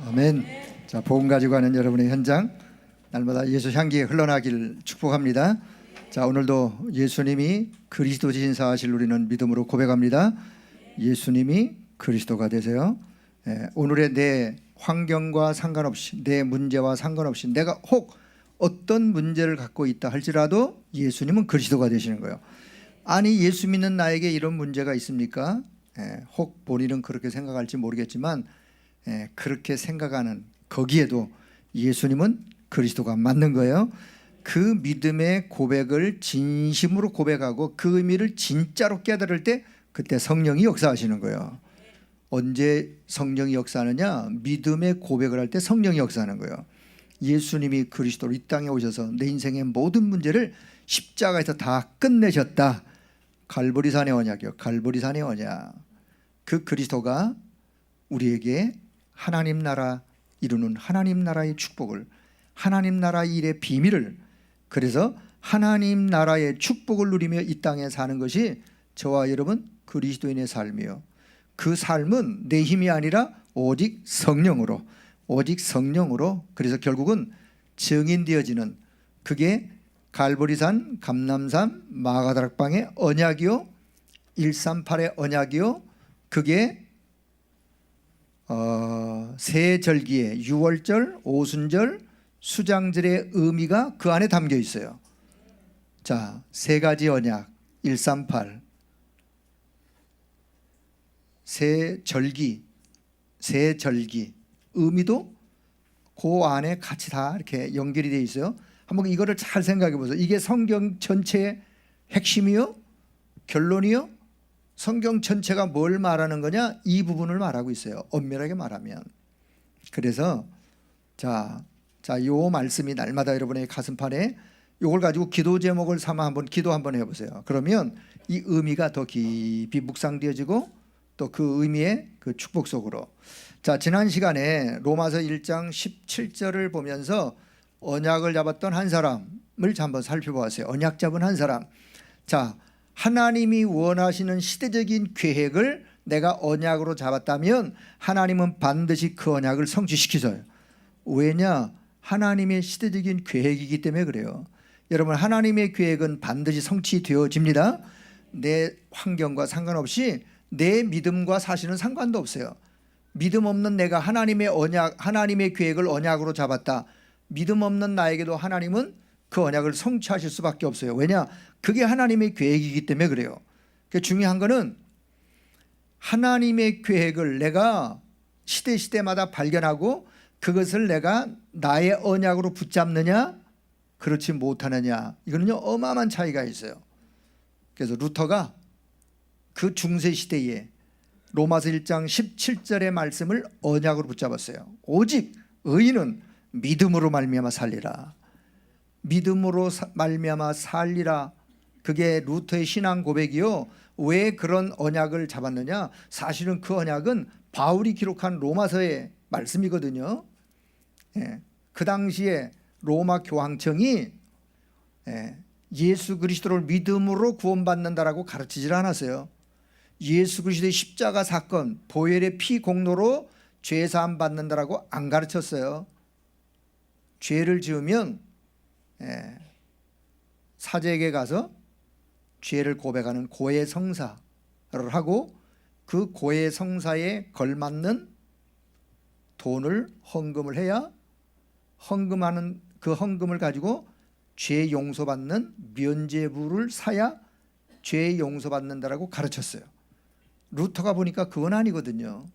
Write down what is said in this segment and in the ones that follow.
아멘. 자, 복음 가지고 가는 여러분의 현장, 날마다 예수 향기에 흘러나길 축복합니다. 자, 오늘도 예수님이 그리스도이신 사실을 우리는 믿음으로 고백합니다. 예수님이 그리스도가 되세요. 오늘의 내 환경과 상관없이, 내 문제와 상관없이, 내가 혹 어떤 문제를 갖고 있다 할지라도 예수님은 그리스도가 되시는 거예요. 아니, 예수 믿는 나에게 이런 문제가 있습니까? 혹 본인은 그렇게 생각할지 모르겠지만 그렇게 생각하는 거기에도 예수님은 그리스도가 맞는 거예요. 그 믿음의 고백을 진심으로 고백하고 그 의미를 진짜로 깨달을 때 그때 성령이 역사하시는 거예요. 언제 성령이 역사하느냐? 믿음의 고백을 할 때 성령이 역사하는 거예요. 예수님이 그리스도로 이 땅에 오셔서 내 인생의 모든 문제를 십자가에서 다 끝내셨다. 갈보리산의 언약이요. 갈보리산의 언약. 그 그리스도가 우리에게 하나님 나라 이루는 하나님 나라의 축복을, 하나님 나라 일의 비밀을, 그래서 하나님 나라의 축복을 누리며 이 땅에 사는 것이 저와 여러분 그리스도인의 삶이요. 그 삶은 내 힘이 아니라 오직 성령으로, 오직 성령으로. 그래서 결국은 증인되어지는, 그게 갈보리산, 감람산, 마가다락방의 언약이요, 138의 언약이요, 그게 새 절기의 유월절, 오순절, 수장절의 의미가 그 안에 담겨 있어요. 자, 세 가지 언약, 138, 새 절기, 새 절기 의미도 그 안에 같이 다 이렇게 연결이 되어 있어요. 한번 이거를 잘 생각해 보세요. 이게 성경 전체의 핵심이요, 결론이요. 성경 전체가 뭘 말하는 거냐? 이 부분을 말하고 있어요. 엄밀하게 말하면. 그래서 요 말씀이 날마다 여러분의 가슴판에 요걸 가지고 기도 제목을 삼아 한번 기도 한번 해보세요. 그러면 이 의미가 더 깊이 묵상되어지고 또 그 의미의 그 축복 속으로. 자, 지난 시간에 로마서 1장 17절을 보면서 언약을 잡았던 한 사람을 한번 살펴보았어요. 언약 잡은 한 사람. 자, 하나님이 원하시는 시대적인 계획을 내가 언약으로 잡았다면 하나님은 반드시 그 언약을 성취시키셔요. 왜냐? 하나님의 시대적인 계획이기 때문에 그래요. 여러분, 하나님의 계획은 반드시 성취되어집니다. 내 환경과 상관없이 내 믿음과 사실은 상관도 없어요. 믿음 없는 내가 하나님의 언약, 하나님의 계획을 언약으로 잡았다. 믿음 없는 나에게도 하나님은 그 언약을 성취하실 수밖에 없어요. 왜냐? 그게 하나님의 계획이기 때문에 그래요. 중요한 거는 하나님의 계획을 내가 시대마다 발견하고 그것을 내가 나의 언약으로 붙잡느냐, 그렇지 못하느냐. 이거는요, 어마어마한 차이가 있어요. 그래서 루터가 그 중세 시대에 로마서 1장 17절의 말씀을 언약으로 붙잡았어요. 오직 의인은 믿음으로 말미암아 살리라. 믿음으로 말미암아 살리라. 그게 루터의 신앙 고백이요. 왜 그런 언약을 잡았느냐? 사실은 그 언약은 바울이 기록한 로마서의 말씀이거든요. 그 당시에 로마 교황청이 예수 그리스도를 믿음으로 구원받는다라고 가르치질 않았어요. 예수 그리스도의 십자가 사건, 보혈의 피 공로로 죄사함 받는다라고 안 가르쳤어요. 죄를 지으면 사제에게 가서 죄를 고백하는 고해성사를 하고 그 고해성사에 걸맞는 돈을 헌금을 해야 헌금하는 그 헌금을 가지고 죄 용서받는 면죄부를 사야 죄 용서받는다라고 가르쳤어요. 루터가 보니까 그건 아니거든요.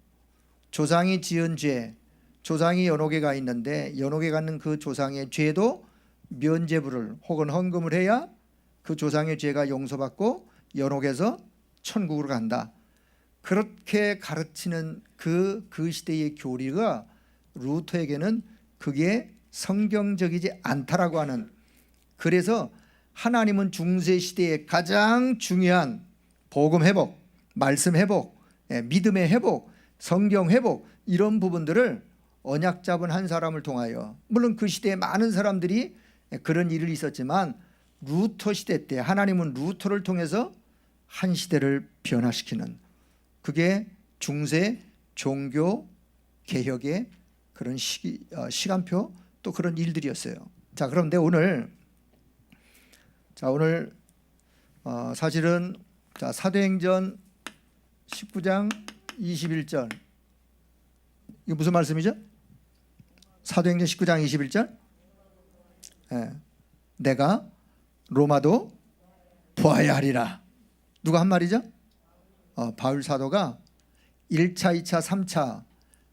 조상이 지은 죄, 조상이 연옥에 가 있는데 연옥에 가는 그 조상의 죄도 면죄부를 혹은 헌금을 해야 그 조상의 죄가 용서받고 연옥에서 천국으로 간다. 그렇게 가르치는 그 시대의 교리가 루터에게는 그게 성경적이지 않다라고 하는, 그래서 하나님은 중세 시대의 가장 중요한 복음 회복, 말씀 회복, 믿음의 회복, 성경 회복, 이런 부분들을 언약 잡은 한 사람을 통하여, 물론 그 시대에 많은 사람들이 그런 일이 있었지만 루터 시대 때 하나님은 루터를 통해서 한 시대를 변화시키는, 그게 중세 종교 개혁의 그런 시간표 또 그런 일들이었어요. 자, 그런데 오늘 사실은 사도행전 19장 21절, 이거 무슨 말씀이죠? 사도행전 19장 21절, 내가 로마도 보아야 하리라. 누가 한 말이죠? 바울 사도가 1차, 2차, 3차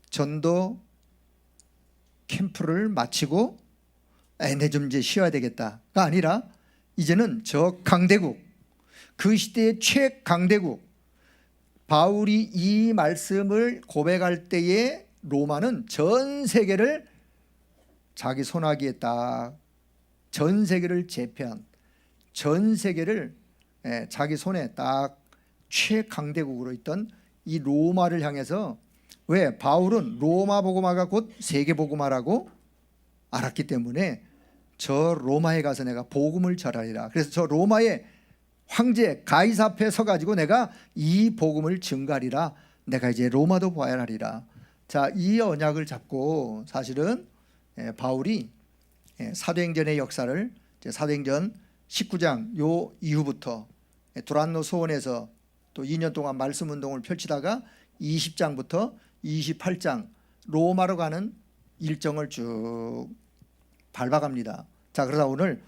전도 캠프를 마치고 내 좀 이제 쉬어야 되겠다가 아니라 이제는 저 강대국, 그 시대의 최강대국, 바울이 이 말씀을 고백할 때에 로마는 전 세계를 자기 손아귀에 딱, 전 세계를 제패한, 전 세계를 자기 손에 딱 최강대국으로 있던 이 로마를 향해서, 왜? 바울은 로마 복음화가 곧 세계 복음화라고 알았기 때문에 저 로마에 가서 내가 복음을 전하리라. 그래서 저 로마의 황제 가이사 앞에 서가지고 내가 이 복음을 증가하리라. 내가 이제 로마도 보아야 하리라. 자, 이 언약을 잡고 사실은 바울이 사도행전의 역사를 사도행전 19장 요 이후부터 두란노 소원에서 또 2년 동안 말씀 운동을 펼치다가 20장부터 28장 로마로 가는 일정을 쭉 밟아갑니다. 자, 그러다 오늘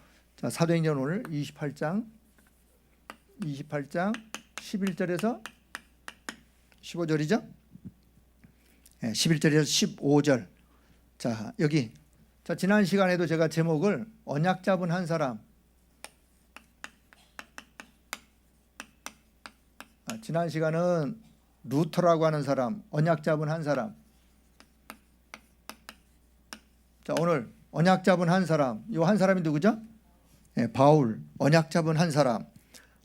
사도행전 오늘 28장 11절에서 15절이죠? 11절에서 15절. 자, 여기 지난 시간에도 제가 제목을 언약 잡은 한 사람, 지난 시간은 루터라고 하는 사람, 언약 잡은 한 사람. 자, 오늘 언약 잡은 한 사람, 이 한 사람이 누구죠? 바울, 언약 잡은 한 사람.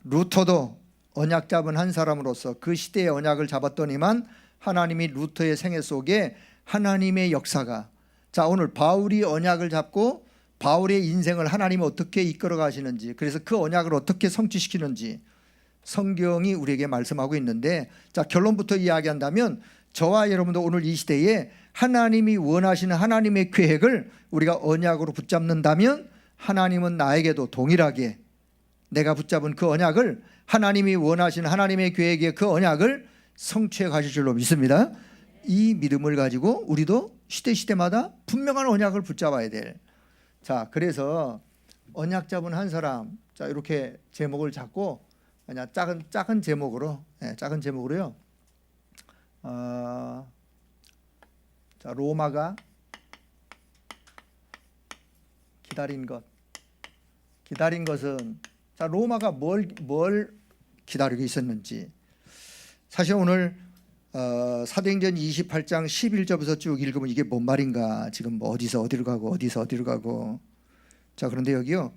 루터도 언약 잡은 한 사람으로서 그 시대의 언약을 잡았더니만 하나님이 루터의 생애 속에 하나님의 역사가, 자, 오늘 바울이 언약을 잡고 바울의 인생을 하나님이 어떻게 이끌어 가시는지, 그래서 그 언약을 어떻게 성취시키는지 성경이 우리에게 말씀하고 있는데, 자, 결론부터 이야기한다면 저와 여러분도 오늘 이 시대에 하나님이 원하시는 하나님의 계획을 우리가 언약으로 붙잡는다면 하나님은 나에게도 동일하게 내가 붙잡은 그 언약을, 하나님이 원하시는 하나님의 계획의 그 언약을 성취해 가실 줄로 믿습니다. 이 믿음을 가지고 우리도 시대마다 분명한 언약을 붙잡아야 될. 자, 그래서 언약 잡은 한 사람, 자, 이렇게 제목을 잡고 그냥 작은 제목으로, 작은 제목으로요. 자, 로마가 기다린 것은, 자, 로마가 뭘 기다리고 있었는지. 사실 오늘 사도행전 28장 11절부터 쭉 읽으면 이게 뭔 말인가, 지금 뭐 어디서 어디로 가고. 자, 그런데 여기요,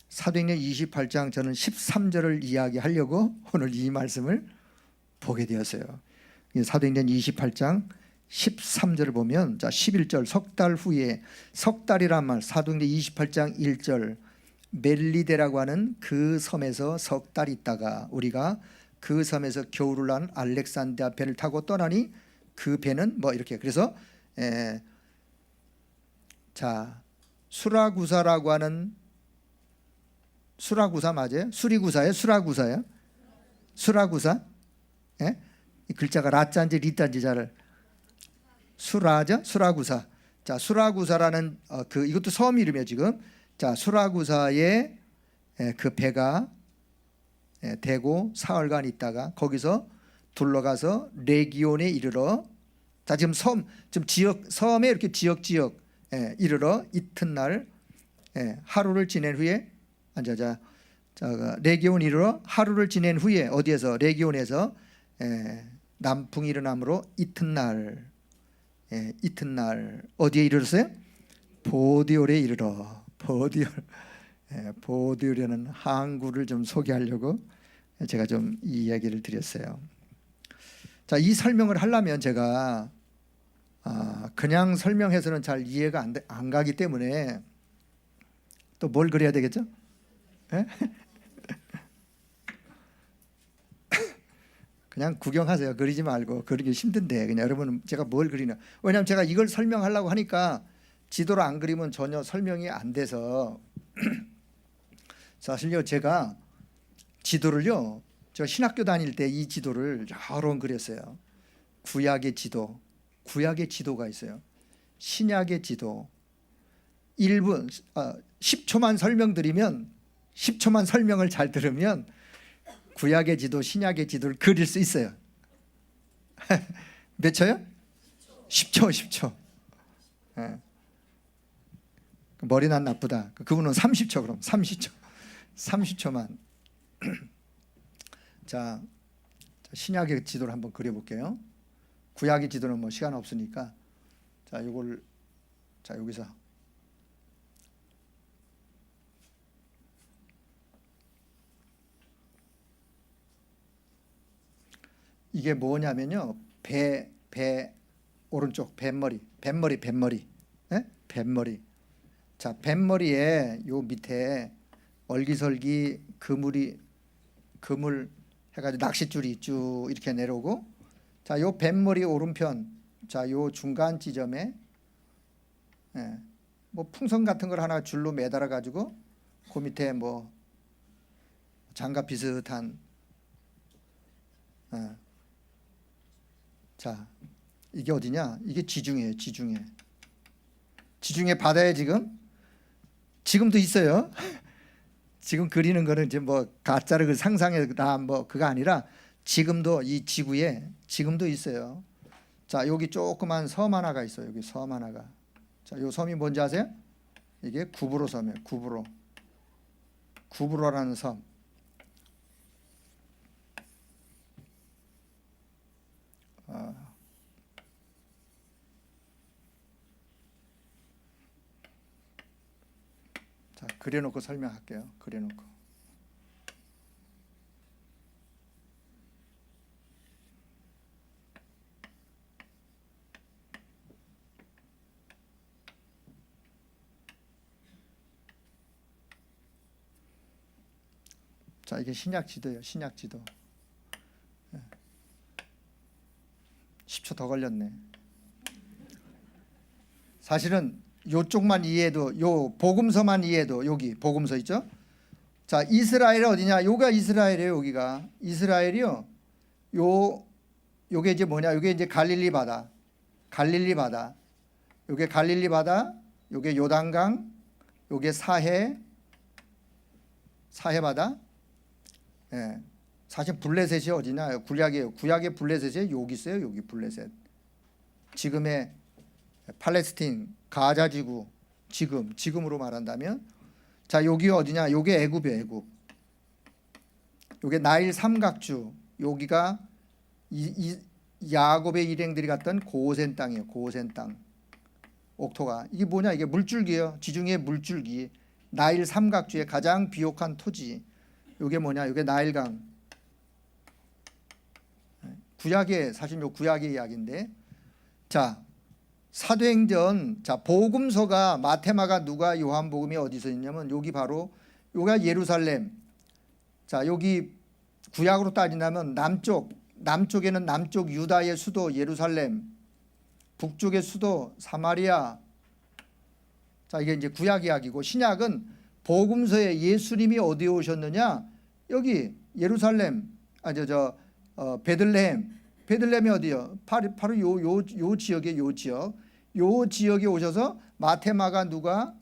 사도행전 28장 저는 13절을 이야기하려고 오늘 이 말씀을 보게 되었어요. 사도행전 28장 13절을 보면, 자, 11절, 석 달 후에, 석 달이란 말, 사도행전 28장 1절, 멜리데라고 하는 그 섬에서 석 달 있다가 우리가 그 섬에서 겨울을 난 알렉산드리아 배를 타고 떠나니 그 배는 뭐 이렇게, 그래서 자, 수라구사라고 하는, 수라구사 맞아요? 수리구사예요? 수라구사예요? 수라구사? 예? 이 글자가 라자인지 리자인지 잘, 수라죠? 수라구사. 자, 수라구사라는 이것도 섬 이름이에요 지금. 자, 수라구사에 그 배가 대고 사흘간 있다가 거기서 둘러가서 레기온에 이르러, 자, 지금 섬에 이렇게 지역 이르러 이튿날 하루를 지낸 후에, 자, 레기온 이르러 하루를 지낸 후에 어디에서? 레기온에서 남풍이 일어나므로 이튿날 어디에 이르렀어요? 보디올에 이르러. 보디올이라는 항구를 좀 소개하려고 제가 좀 이 이야기를 드렸어요. 자, 이 설명을 하려면 제가 그냥 설명해서는 잘 이해가 안 가기 때문에 또 뭘 그려야 되겠죠? 그냥 구경하세요. 그리지 말고. 그리기 힘든데 그냥 여러분은 제가 뭘 그리나. 왜냐하면 제가 이걸 설명하려고 하니까 지도를 안 그리면 전혀 설명이 안 돼서 사실요 제가 지도를요 제가 신학교 다닐 때 이 지도를 여러 번 그렸어요. 구약의 지도, 구약의 지도가 있어요. 신약의 지도. 1분 10초만 설명드리면 10초만 설명을 잘 들으면 구약의 지도, 신약의 지도를 그릴 수 있어요. 몇 초요? 10초, 10초. 네. 머리는 안 나쁘다. 그분은 30초 그럼 30초. 30초만. 자, 신약의 지도를 한번 그려볼게요. 구약의 지도는 뭐 시간 없으니까 자, 요걸 자 여기서 이게 뭐냐면요. 배 오른쪽 뱃머리. 예? 뱃머리. 자, 뱃머리에 요 밑에 얼기설기 그물 해가지고 낚싯줄이 쭉 이렇게 내려오고, 자, 요 뱃머리 오른편, 자, 요 중간 지점에 뭐 풍선 같은 걸 하나 줄로 매달아 가지고 그 밑에 뭐 장갑 비슷한 자, 이게 어디냐? 이게 지중해예요. 지중해 바다에 지금도 있어요. 지금 그리는 거는 이제 뭐 가짜를 그 상상해 뭐 그거 아니라 지금도 이 지구에 지금도 있어요. 자, 여기 조그만 섬 하나가 있어요. 여기 섬 하나가. 자, 요 섬이 뭔지 아세요? 이게 구브로 섬이에요. 구브로라는 섬. 자, 그려놓고 설명할게요. 그려놓고. 자, 이게 신약 지도예요. 신약 지도. 10초 더 걸렸네. 사실은 요쪽만 이해해도, 요 복음서만 이해해도, 여기 복음서 있죠? 자, 이스라엘 어디냐? 요가 이스라엘이에요. 여기가 이스라엘이요. 요게 이제 뭐냐? 요게 이제 갈릴리 바다. 요게 갈릴리 바다. 요게 요단강. 요게 사해 바다. 예. 사실 블레셋이 어디냐? 구약의 블레셋이 여기 있어요. 여기 블레셋. 지금의 팔레스틴 가자 지구 지금으로 말한다면, 자, 여기 어디냐? 요게 애굽이에요. 애굽. 요게 나일 삼각주. 여기가 야곱의 일행들이 갔던 고센 땅이에요. 고센 땅. 옥토가. 이게 뭐냐? 이게 물줄기예요. 지중해 물줄기. 나일 삼각주의 가장 비옥한 토지. 요게 뭐냐? 요게 나일강. 구약의 사실 요 구약의 이야기인데, 자, 사도행전, 자, 복음서가 마태마가 누가 요한복음이 어디서 있냐면 여기 바로 요가 예루살렘. 자, 여기 구약으로 따진다면 남쪽에는 남쪽 유다의 수도 예루살렘, 북쪽의 수도 사마리아. 자, 이게 이제 구약 이야기고, 신약은 복음서에 예수님이 어디에 오셨느냐? 여기 예루살렘, 베들레헴이 어디요? 바로 요 지역에 요 지역에 오셔서 마태마가 누가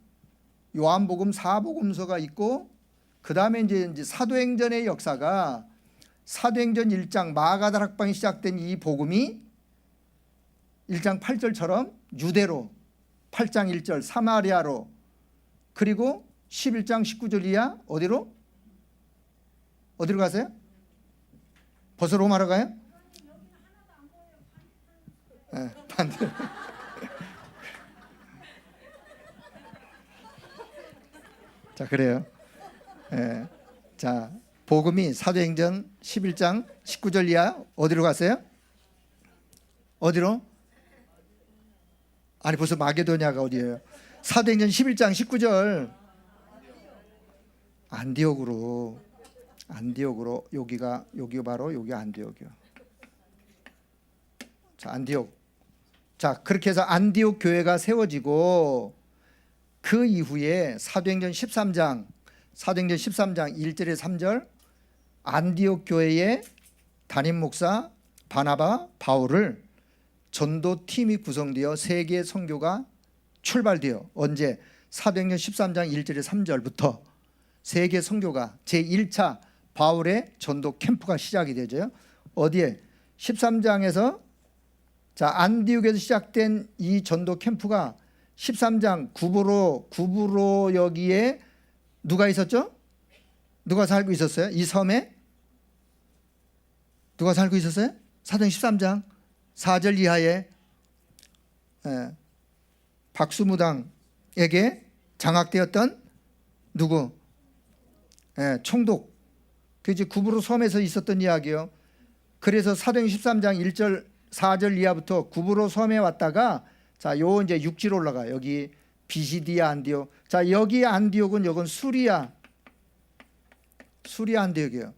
요한복음 사복음서가 있고, 그 다음에 이제 사도행전의 역사가 사도행전 1장 마가다락방이 시작된 이 복음이 1장 8절처럼 유대로, 8장 1절 사마리아로, 그리고 11장 19절 이하 어디로 가세요? 벌써 로마로 가요? 네, 반대로. 자, 그래요. 네. 자, 복음이 사도행전 11장 19절 이하 어디로 갔어요? 어디로? 아니, 벌써 마게도냐가 어디예요? 사도행전 11장 19절 안디옥으로. 여기가 바로 여기 안디옥이요. 자, 안디옥. 자, 그렇게 해서 안디옥 교회가 세워지고 그 이후에 사도행전 13장 1절에 3절 안디옥 교회의 담임 목사 바나바 바울을 전도팀이 구성되어 세계 선교가 출발되어 언제 사도행전 13장 1절에 3절부터 세계 선교가 제1차 바울의 전도 캠프가 시작이 되죠. 어디에? 13장에서 자, 안디옥에서 시작된 이 전도 캠프가 13장 구브로 여기에 누가 있었죠? 누가 살고 있었어요? 이 섬에 누가 살고 있었어요? 사도행 13장 4절 이하에 박수무당에게 장악되었던 누구? 총독. 그지 구브로 섬에서 있었던 이야기요. 그래서 사도행 13장 1절 4절 이하부터 구브로 섬에 왔다가 자, 요 이제 육지로 올라가. 여기 비시디아 안디옥. 자, 여기 안디옥은 요건 수리아 안디옥이에요.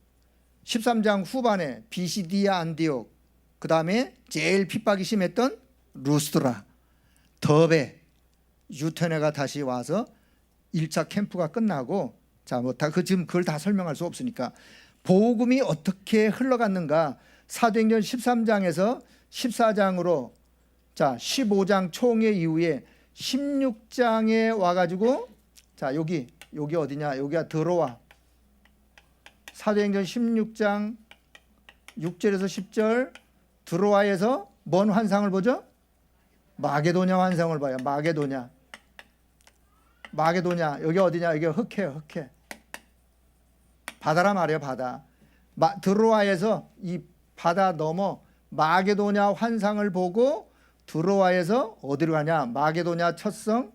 13장 후반에 비시디아 안디옥. 그다음에 제일 핍박이 심했던 루스드라, 더베, 유테네가 다시 와서 1차 캠프가 끝나고 자, 뭐 다 지금 그걸 다 설명할 수 없으니까 복음이 어떻게 흘러갔는가 사도행전 13장에서 14장으로 자 15장 총회 이후에 16장에 와가지고 자 여기 어디냐 여기가 들어와 사도행전 16장 6절에서 10절 드로아에서 뭔 환상을 보죠? 마게도냐 환상을 봐요. 마게도냐 여기 어디냐 여기 흑해요. 흑해 바다라 말이에요. 바다 드로아에서 이 바다 넘어 마게도냐 환상을 보고 드로아에서 어디로 가냐 마게도냐 첫성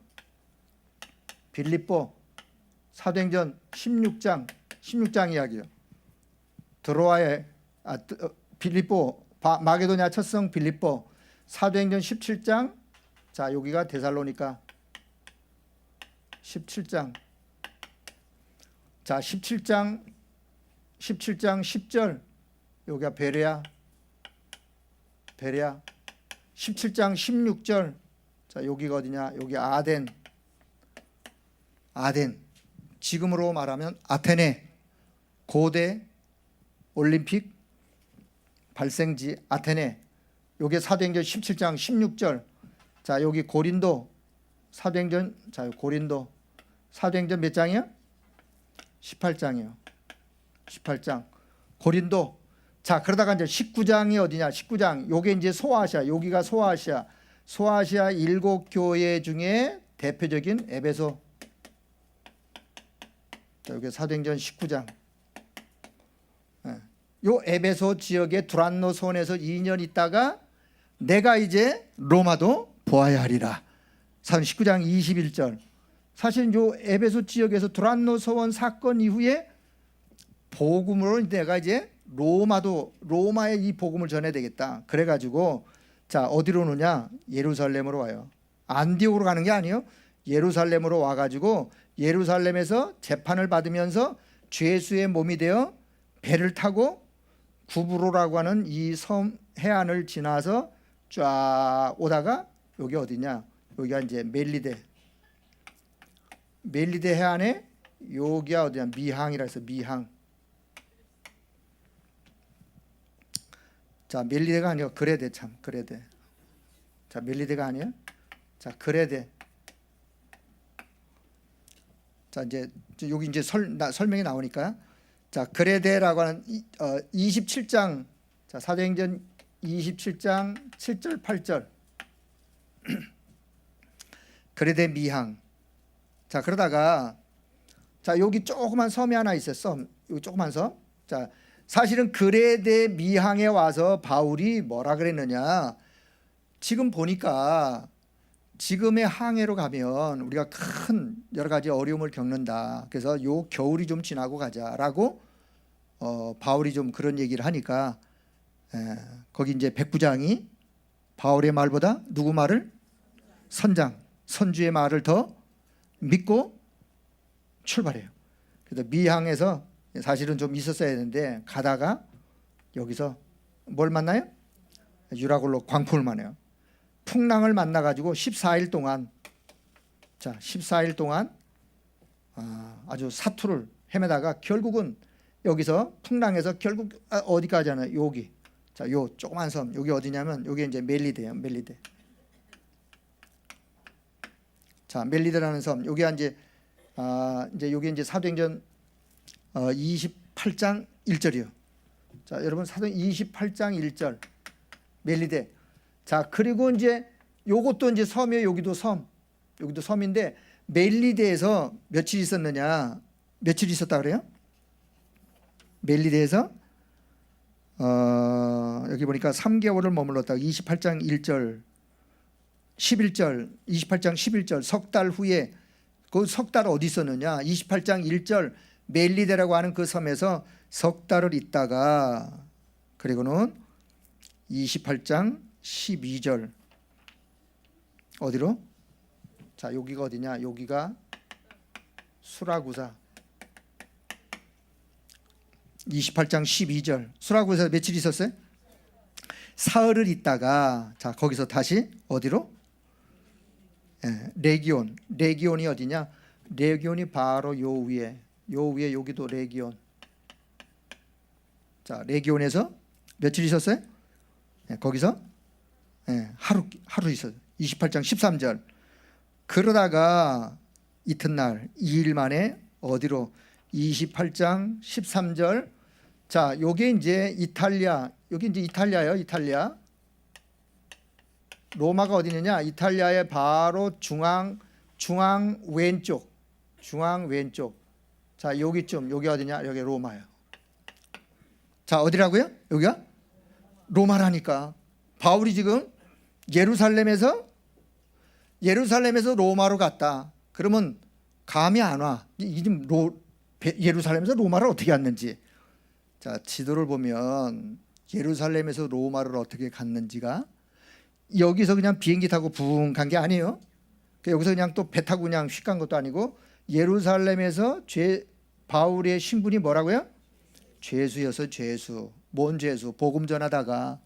빌립보 사도행전 16장 이야기요. 드로아에 빌립보 마게도냐 첫성 빌립보 사도행전 17장 자 여기가 데살로니가 17장 자 17장 10절 여기가 베레아 17장 16절 자 여기가 어디냐 여기 아덴 지금으로 말하면 아테네 고대 올림픽 발생지 아테네 여기 사도행전 17장 16절 자 여기 고린도 사도행전 자 고린도 사도행전 몇 장이야? 18장이요. 18장 고린도 자 그러다가 이제 19장이 어디냐 19장 요게 이제 소아시아 여기가 소아시아 7교회 중에 대표적인 에베소 자 여기 사도행전 19장 요 에베소 지역의 두란노 손에서 2년 있다가 내가 이제 로마도 보아야 하리라. 19장 21절 사실 요 에베소 지역에서 두란노 소원 사건 이후에 복음으로 내가 이제 로마에 이 복음을 전해야 되겠다. 그래가지고 자 어디로 오느냐 예루살렘으로 와요. 안디옥으로 가는 게 아니에요. 예루살렘으로 와가지고 예루살렘에서 재판을 받으면서 죄수의 몸이 되어 배를 타고 구브로라고 하는 이 섬 해안을 지나서 쫙 오다가 여기 어디냐 여기가 이제 멜리데 해안에 여기가 어디냐 미항이라 해서 미항 자 멜리데가 아니고 그레데 참 그레데 자 멜리데가 아니야 자 그레데 자 이제 여기 이제 설명이 나오니까 자 그레데라고 하는 27장 자 사도행전 27장 7절 8절 그레데 미항 자 그러다가 자 여기 조그만 섬이 하나 있어요. 섬 여기 조그만 섬 자 사실은 그레데 미항에 와서 바울이 뭐라 그랬느냐 지금 보니까 지금의 항해로 가면 우리가 큰 여러 가지 어려움을 겪는다. 그래서 요 겨울이 좀 지나고 가자라고 바울이 좀 그런 얘기를 하니까 거기 이제 백부장이 바울의 말보다 누구 말을 선주의 말을 더 믿고 출발해요. 그래서 미항에서 사실은 좀 있었어야 했는데 가다가 여기서 뭘 만나요? 유라굴로 광풍을 만나요. 풍랑을 만나가지고 14일 동안, 자 14일 동안 아주 사투를 헤매다가 결국은 여기서 풍랑에서 결국 어디까지 하나요? 여기. 자, 요 조그만 섬, 여기 어디냐면 여기 이제 멜리데예요. 멜리데. 자, 멜리데라는 섬. 여기가 이제 여기 이제 사도행전 28장 1절이요. 자, 여러분 사도행전 28장 1절. 멜리데. 자, 그리고 이제 요것도 이제 섬이에요. 여기도 섬. 여기도 섬인데 멜리데에서 며칠 있었느냐? 며칠 있었다 그래요? 멜리데에서 여기 보니까 3개월을 머물렀다. 28장 1절 11절 28장 11절 석 달 후에 그 석 달 어디 있었느냐? 28장 1절 멜리데라고 하는 그 섬에서 석 달을 있다가 그리고는 28장 12절 어디로? 자, 여기가 어디냐? 여기가 수라구사. 28장 12절 수라구사에서 며칠 있었어요? 사흘을 있다가 자 거기서 다시 어디로? 레기온. 레기온이 어디냐? 레기온이 바로 요 위에 여기도 레기온. 자, 레기온에서 며칠 있었어요? 거기서 하루 있었어요. 28장 13절. 그러다가 이튿날 2일 만에 어디로? 28장 13절. 자, 요게 이제 이탈리아. 여기 이제 이탈리아예요. 이탈리아. 로마가 어디 있느냐? 이탈리아의 바로 중앙 왼쪽. 중앙 왼쪽. 자, 여기쯤. 여기 어디냐? 여기 로마예요. 자, 어디라고요? 여기가? 로마라니까. 바울이 지금 예루살렘에서 로마로 갔다. 그러면 감이 안 와. 이 지금 예루살렘에서 로마를 어떻게 갔는지. 자, 지도를 보면 예루살렘에서 로마를 어떻게 갔는지가 여기서 그냥 비행기 타고 붕 간 게 아니에요. 여기서 그냥 또 배 타고 그냥 휙 간 것도 아니고 예루살렘에서 바울의 신분이 뭐라고요? 죄수여서 죄수. 뭔 죄수? 복음 전하다가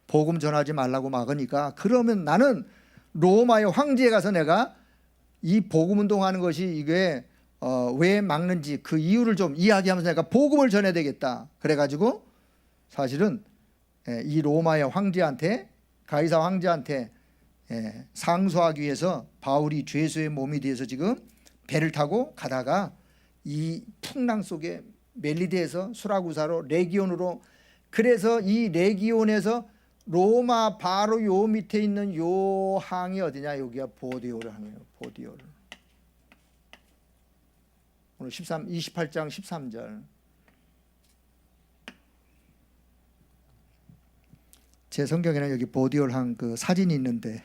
복음 전하지 말라고 막으니까 그러면 나는 로마의 황제에 가서 내가 이 복음 운동하는 것이 이게 왜 막는지 그 이유를 좀 이야기하면서 내가 복음을 전해야 되겠다. 그래가지고 사실은 이 로마의 황제한테 가이사 황제한테 상소하기 위해서 바울이 죄수의 몸이 되어서 지금 배를 타고 가다가 이 풍랑 속에 멜리데에서 수라구사로 레기온으로 그래서 이 레기온에서 로마 바로 요 밑에 있는 요 항이 어디냐? 여기가 보디올 항이에요. 보디올. 오늘 28장 13절. 제 성경에는 여기 보디올 항 그 사진이 있는데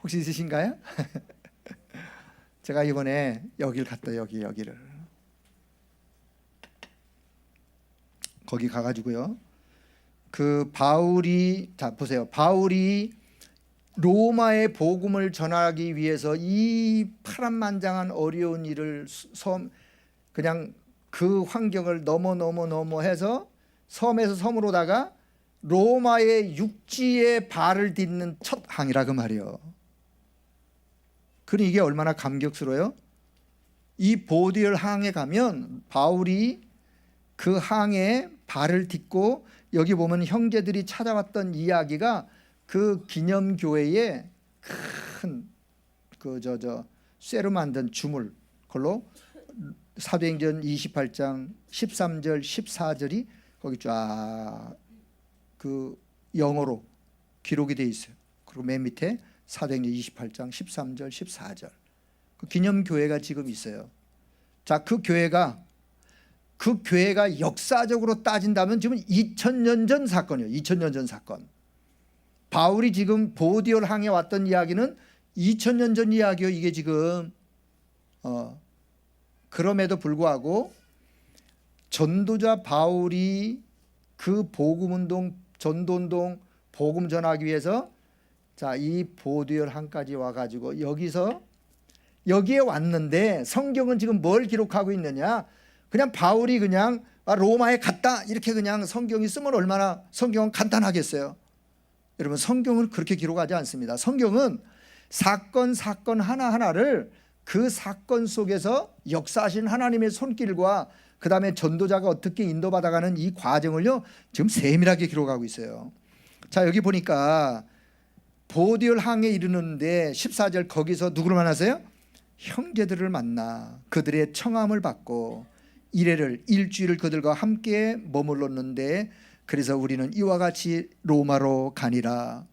혹시 있으신가요? 제가 이번에 여길 갔다 여기를 거기 가가지고요. 그 바울이 자 보세요. 바울이 로마의 복음을 전하기 위해서 이 파란만장한 어려운 일을 그냥 그 환경을 넘어 해서 섬에서 섬으로다가 로마의 육지에 발을 딛는 첫 항이라 그 말이에요. 그러니 이게 얼마나 감격스러워요? 이 보디올 항에 가면 바울이 그 항에 발을 딛고 여기 보면 형제들이 찾아왔던 이야기가 그 기념교회에 큰 쇠로 만든 주물 그걸로 사도행전 28장 13절 14절이 거기 쫙 그 영어로 기록이 돼 있어요. 그리고 맨 밑에 사도행전 28장 13절 14절 그 기념교회가 지금 있어요. 자, 그 교회가 역사적으로 따진다면 지금 2000년 전 사건이에요. 2000년 전 사건. 바울이 지금 보디올 항에 왔던 이야기는 2000년 전 이야기요. 이게 지금 그럼에도 불구하고 전도자 바울이 그 복음운동, 전도운동, 복음 전하기 위해서 자, 이 보디올 항까지 와가지고 여기에 왔는데 성경은 지금 뭘 기록하고 있느냐? 그냥 바울이 그냥 로마에 갔다 이렇게 그냥 성경이 쓰면 얼마나 성경은 간단하겠어요. 여러분, 성경은 그렇게 기록하지 않습니다. 성경은 사건 하나하나를 그 사건 속에서 역사하신 하나님의 손길과 그 다음에 전도자가 어떻게 인도받아가는 이 과정을요 지금 세밀하게 기록하고 있어요. 자, 여기 보니까 보디올 항에 이르는데 14절, 거기서 누구를 만나세요? 형제들을 만나 그들의 청함을 받고 이래를 일주일을 그들과 함께 머물렀는데, 그래서 우리는 이와 같이 로마로 가니라.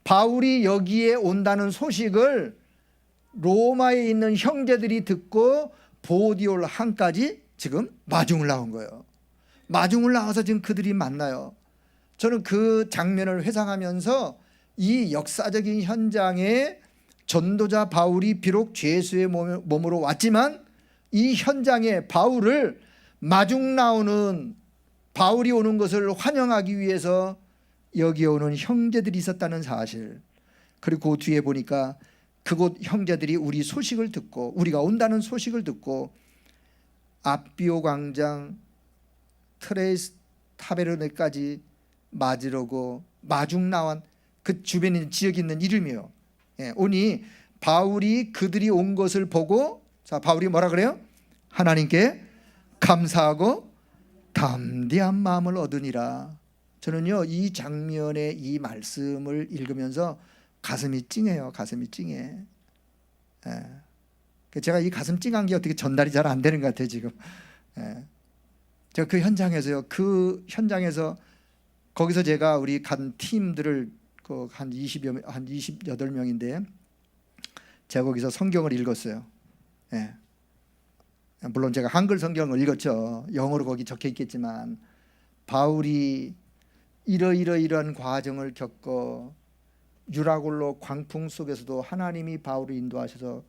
바울이 여기에 온다는 소식을 로마에 있는 형제들이 듣고 보디올 항까지 지금 마중을 나온 거예요. 마중을 나와서 지금 그들이 만나요. 저는 그 장면을 회상하면서 이 역사적인 현장에 전도자 바울이 비록 죄수의 몸으로 왔지만 이 현장에 바울을 마중 나오는, 바울이 오는 것을 환영하기 위해서 여기에 오는 형제들이 있었다는 사실, 그리고 그 뒤에 보니까 그곳 형제들이 우리 소식을 듣고, 우리가 온다는 소식을 듣고 아비오 광장 트레이스 타베르네까지 맞으려고 마중 나온 그 주변에 있는 지역에 있는 이름이에요. 오니 바울이 그들이 온 것을 보고, 자, 바울이 뭐라 그래요? 하나님께 감사하고 담대한 마음을 얻으니라. 저는요 이 장면의 이 말씀을 읽으면서 가슴이 찡해요. 가슴이 찡해. 제가 이 가슴 찡한 게 어떻게 전달이 잘 안 되는 것 같아요 지금. 제가 그 현장에서요, 그 현장에서 거기서 제가 우리 간 팀들을 한 28명인데 제가 거기서 성경을 읽었어요. 물론 제가 한글 성경을 읽었죠. 영어로 거기 적혀 있겠지만 바울이 이러한 과정을 겪어 유라굴로 광풍 속에서도 하나님이 바울을 인도하셔서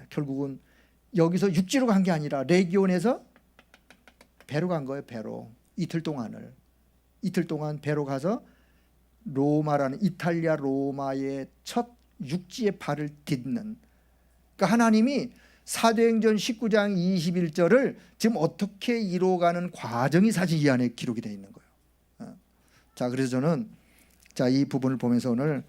결국은 여기서 육지로 간 게 아니라 레기온에서 배로 간 거예요. 배로 이틀 동안 배로 가서 로마라는, 이탈리아 로마의 첫 육지의 발을 딛는, 그러니까 하나님이 사도행전 19장 21절을 지금 어떻게 이루어가는 과정이 사실 이 안에 기록이 되어 있는 거예요. 자, 그래서 저는 이 부분을 보면서 오늘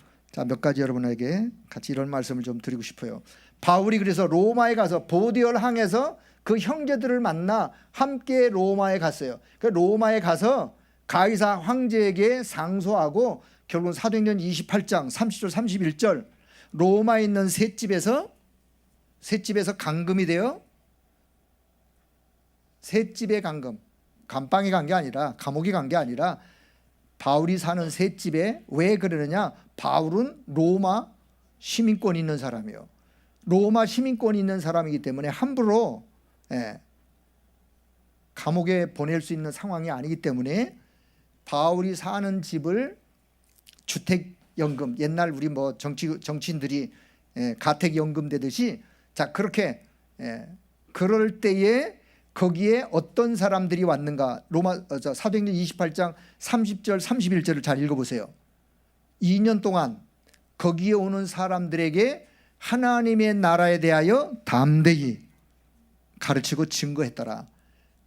몇 가지 여러분에게 같이 이런 말씀을 좀 드리고 싶어요. 바울이 그래서 로마에 가서 보디올 항에서 그 형제들을 만나 함께 로마에 갔어요. 그 로마에 가서 가이사 황제에게 상소하고 결국은 사도행전 28장 30절 31절 로마에 있는 셋집에서 감금이 되어, 셋집에 감방에 간 게 아니라, 감옥에 간 게 아니라 바울이 사는 셋집에, 왜 그러느냐, 바울은 로마 시민권이 있는 사람이에요. 로마 시민권이 있는 사람이기 때문에 함부로 감옥에 보낼 수 있는 상황이 아니기 때문에 바울이 사는 집을 주택연금, 옛날 우리 뭐 정치인들이 가택연금 되듯이, 자, 그렇게 그럴 때에 거기에 어떤 사람들이 왔는가, 사도행전 28장 30절 31절을 잘 읽어보세요. 2년 동안 거기에 오는 사람들에게 하나님의 나라에 대하여 담대히 가르치고 증거했더라.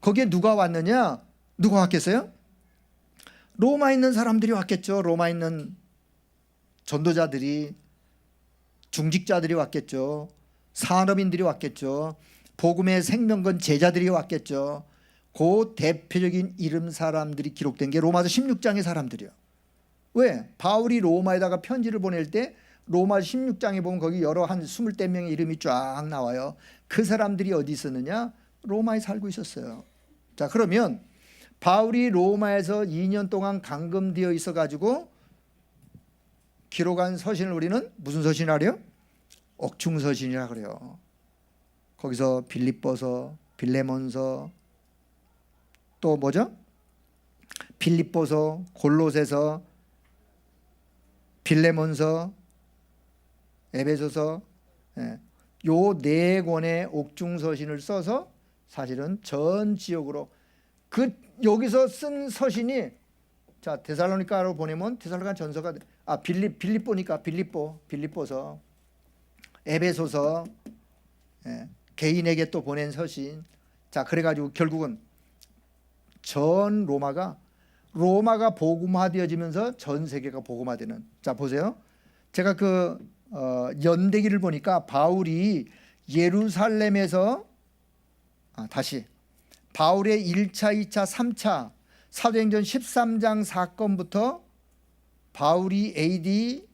거기에 누가 왔느냐? 누가 왔겠어요? 로마에 있는 사람들이 왔겠죠. 로마에 있는 전도자들이, 중직자들이 왔겠죠. 산업인들이 왔겠죠. 복음의 생명건 제자들이 왔겠죠. 그 대표적인 이름 사람들이 기록된 게 로마서 16장의 사람들이요. 왜? 바울이 로마에다가 편지를 보낼 때 로마 16장에 보면 거기 여러 한 20명의 이름이 쫙 나와요. 그 사람들이 어디 있었느냐? 로마에 살고 있었어요. 자, 그러면 바울이 로마에서 2년 동안 감금되어 있어가지고 기록한 서신을 우리는 무슨 서신이라 그래요? 옥중서신이라 그래요. 거기서 빌립보서, 빌레몬서, 또 뭐죠? 빌립보서, 골로새서, 빌레몬서, 에베소서, 요 네 권의 옥중서신을 써서 사실은 전 지역으로 여기서 쓴 서신이, 자, 데살로니가로 보내면 데살로니가 전서가, 빌립보니까 빌립보서, 에베소서, 개인에게 또 보낸 서신. 자, 그래가지고 결국은 전 로마가 복음화되어지면서 전 세계가 복음화되는. 자 보세요. 제가 연대기를 보니까 바울이 예루살렘에서 다시 바울의 1차, 2차, 3차 사도행전 13장 사건부터 바울이 AD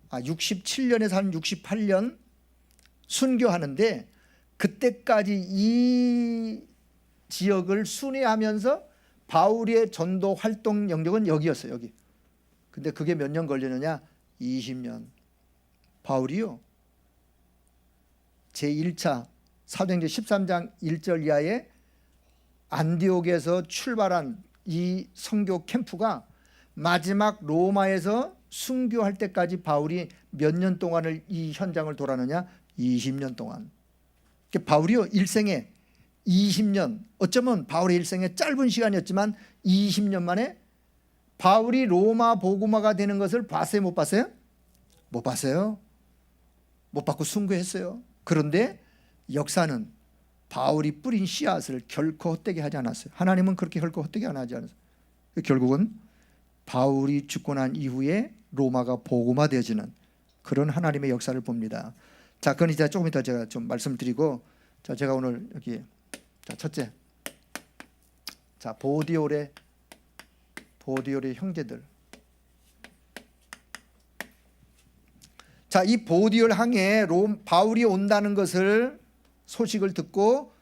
67년에서 한 68년 순교하는데 그때까지 이 지역을 순회하면서 바울의 전도 활동 영역은 여기였어요. 여기. 근데 그게 몇 년 걸리느냐? 20년. 바울이요 제1차 사도행전 13장 1절 이하에 안디옥에서 출발한 이 선교 캠프가 마지막 로마에서 순교할 때까지 바울이 몇 년 동안을 이 현장을 돌았느냐? 20년 동안. 바울이요 일생에 20년, 어쩌면 바울의 일생에 짧은 시간이었지만 20년 만에 바울이 로마 복음화가 되는 것을 봤어요? 못 봤어요? 못 봤어요. 못 받고 순교했어요. 그런데 역사는 바울이 뿌린 씨앗을 결코 헛되게 하지 않았어요. 하나님은 그렇게 결코 헛되게 안 하지 않았어요. 결국은 바울이 죽고 난 이후에 로마가 복음화되어지는 그런 하나님의 역사를 봅니다. 자, 그건 이제 조금 이따 제가 좀 말씀드리고, 자, 제가 오늘 여기 첫째, 자 보디올의 형제들. 자, 이 보디올 항에 바울이 온다는 것을 소식을 듣고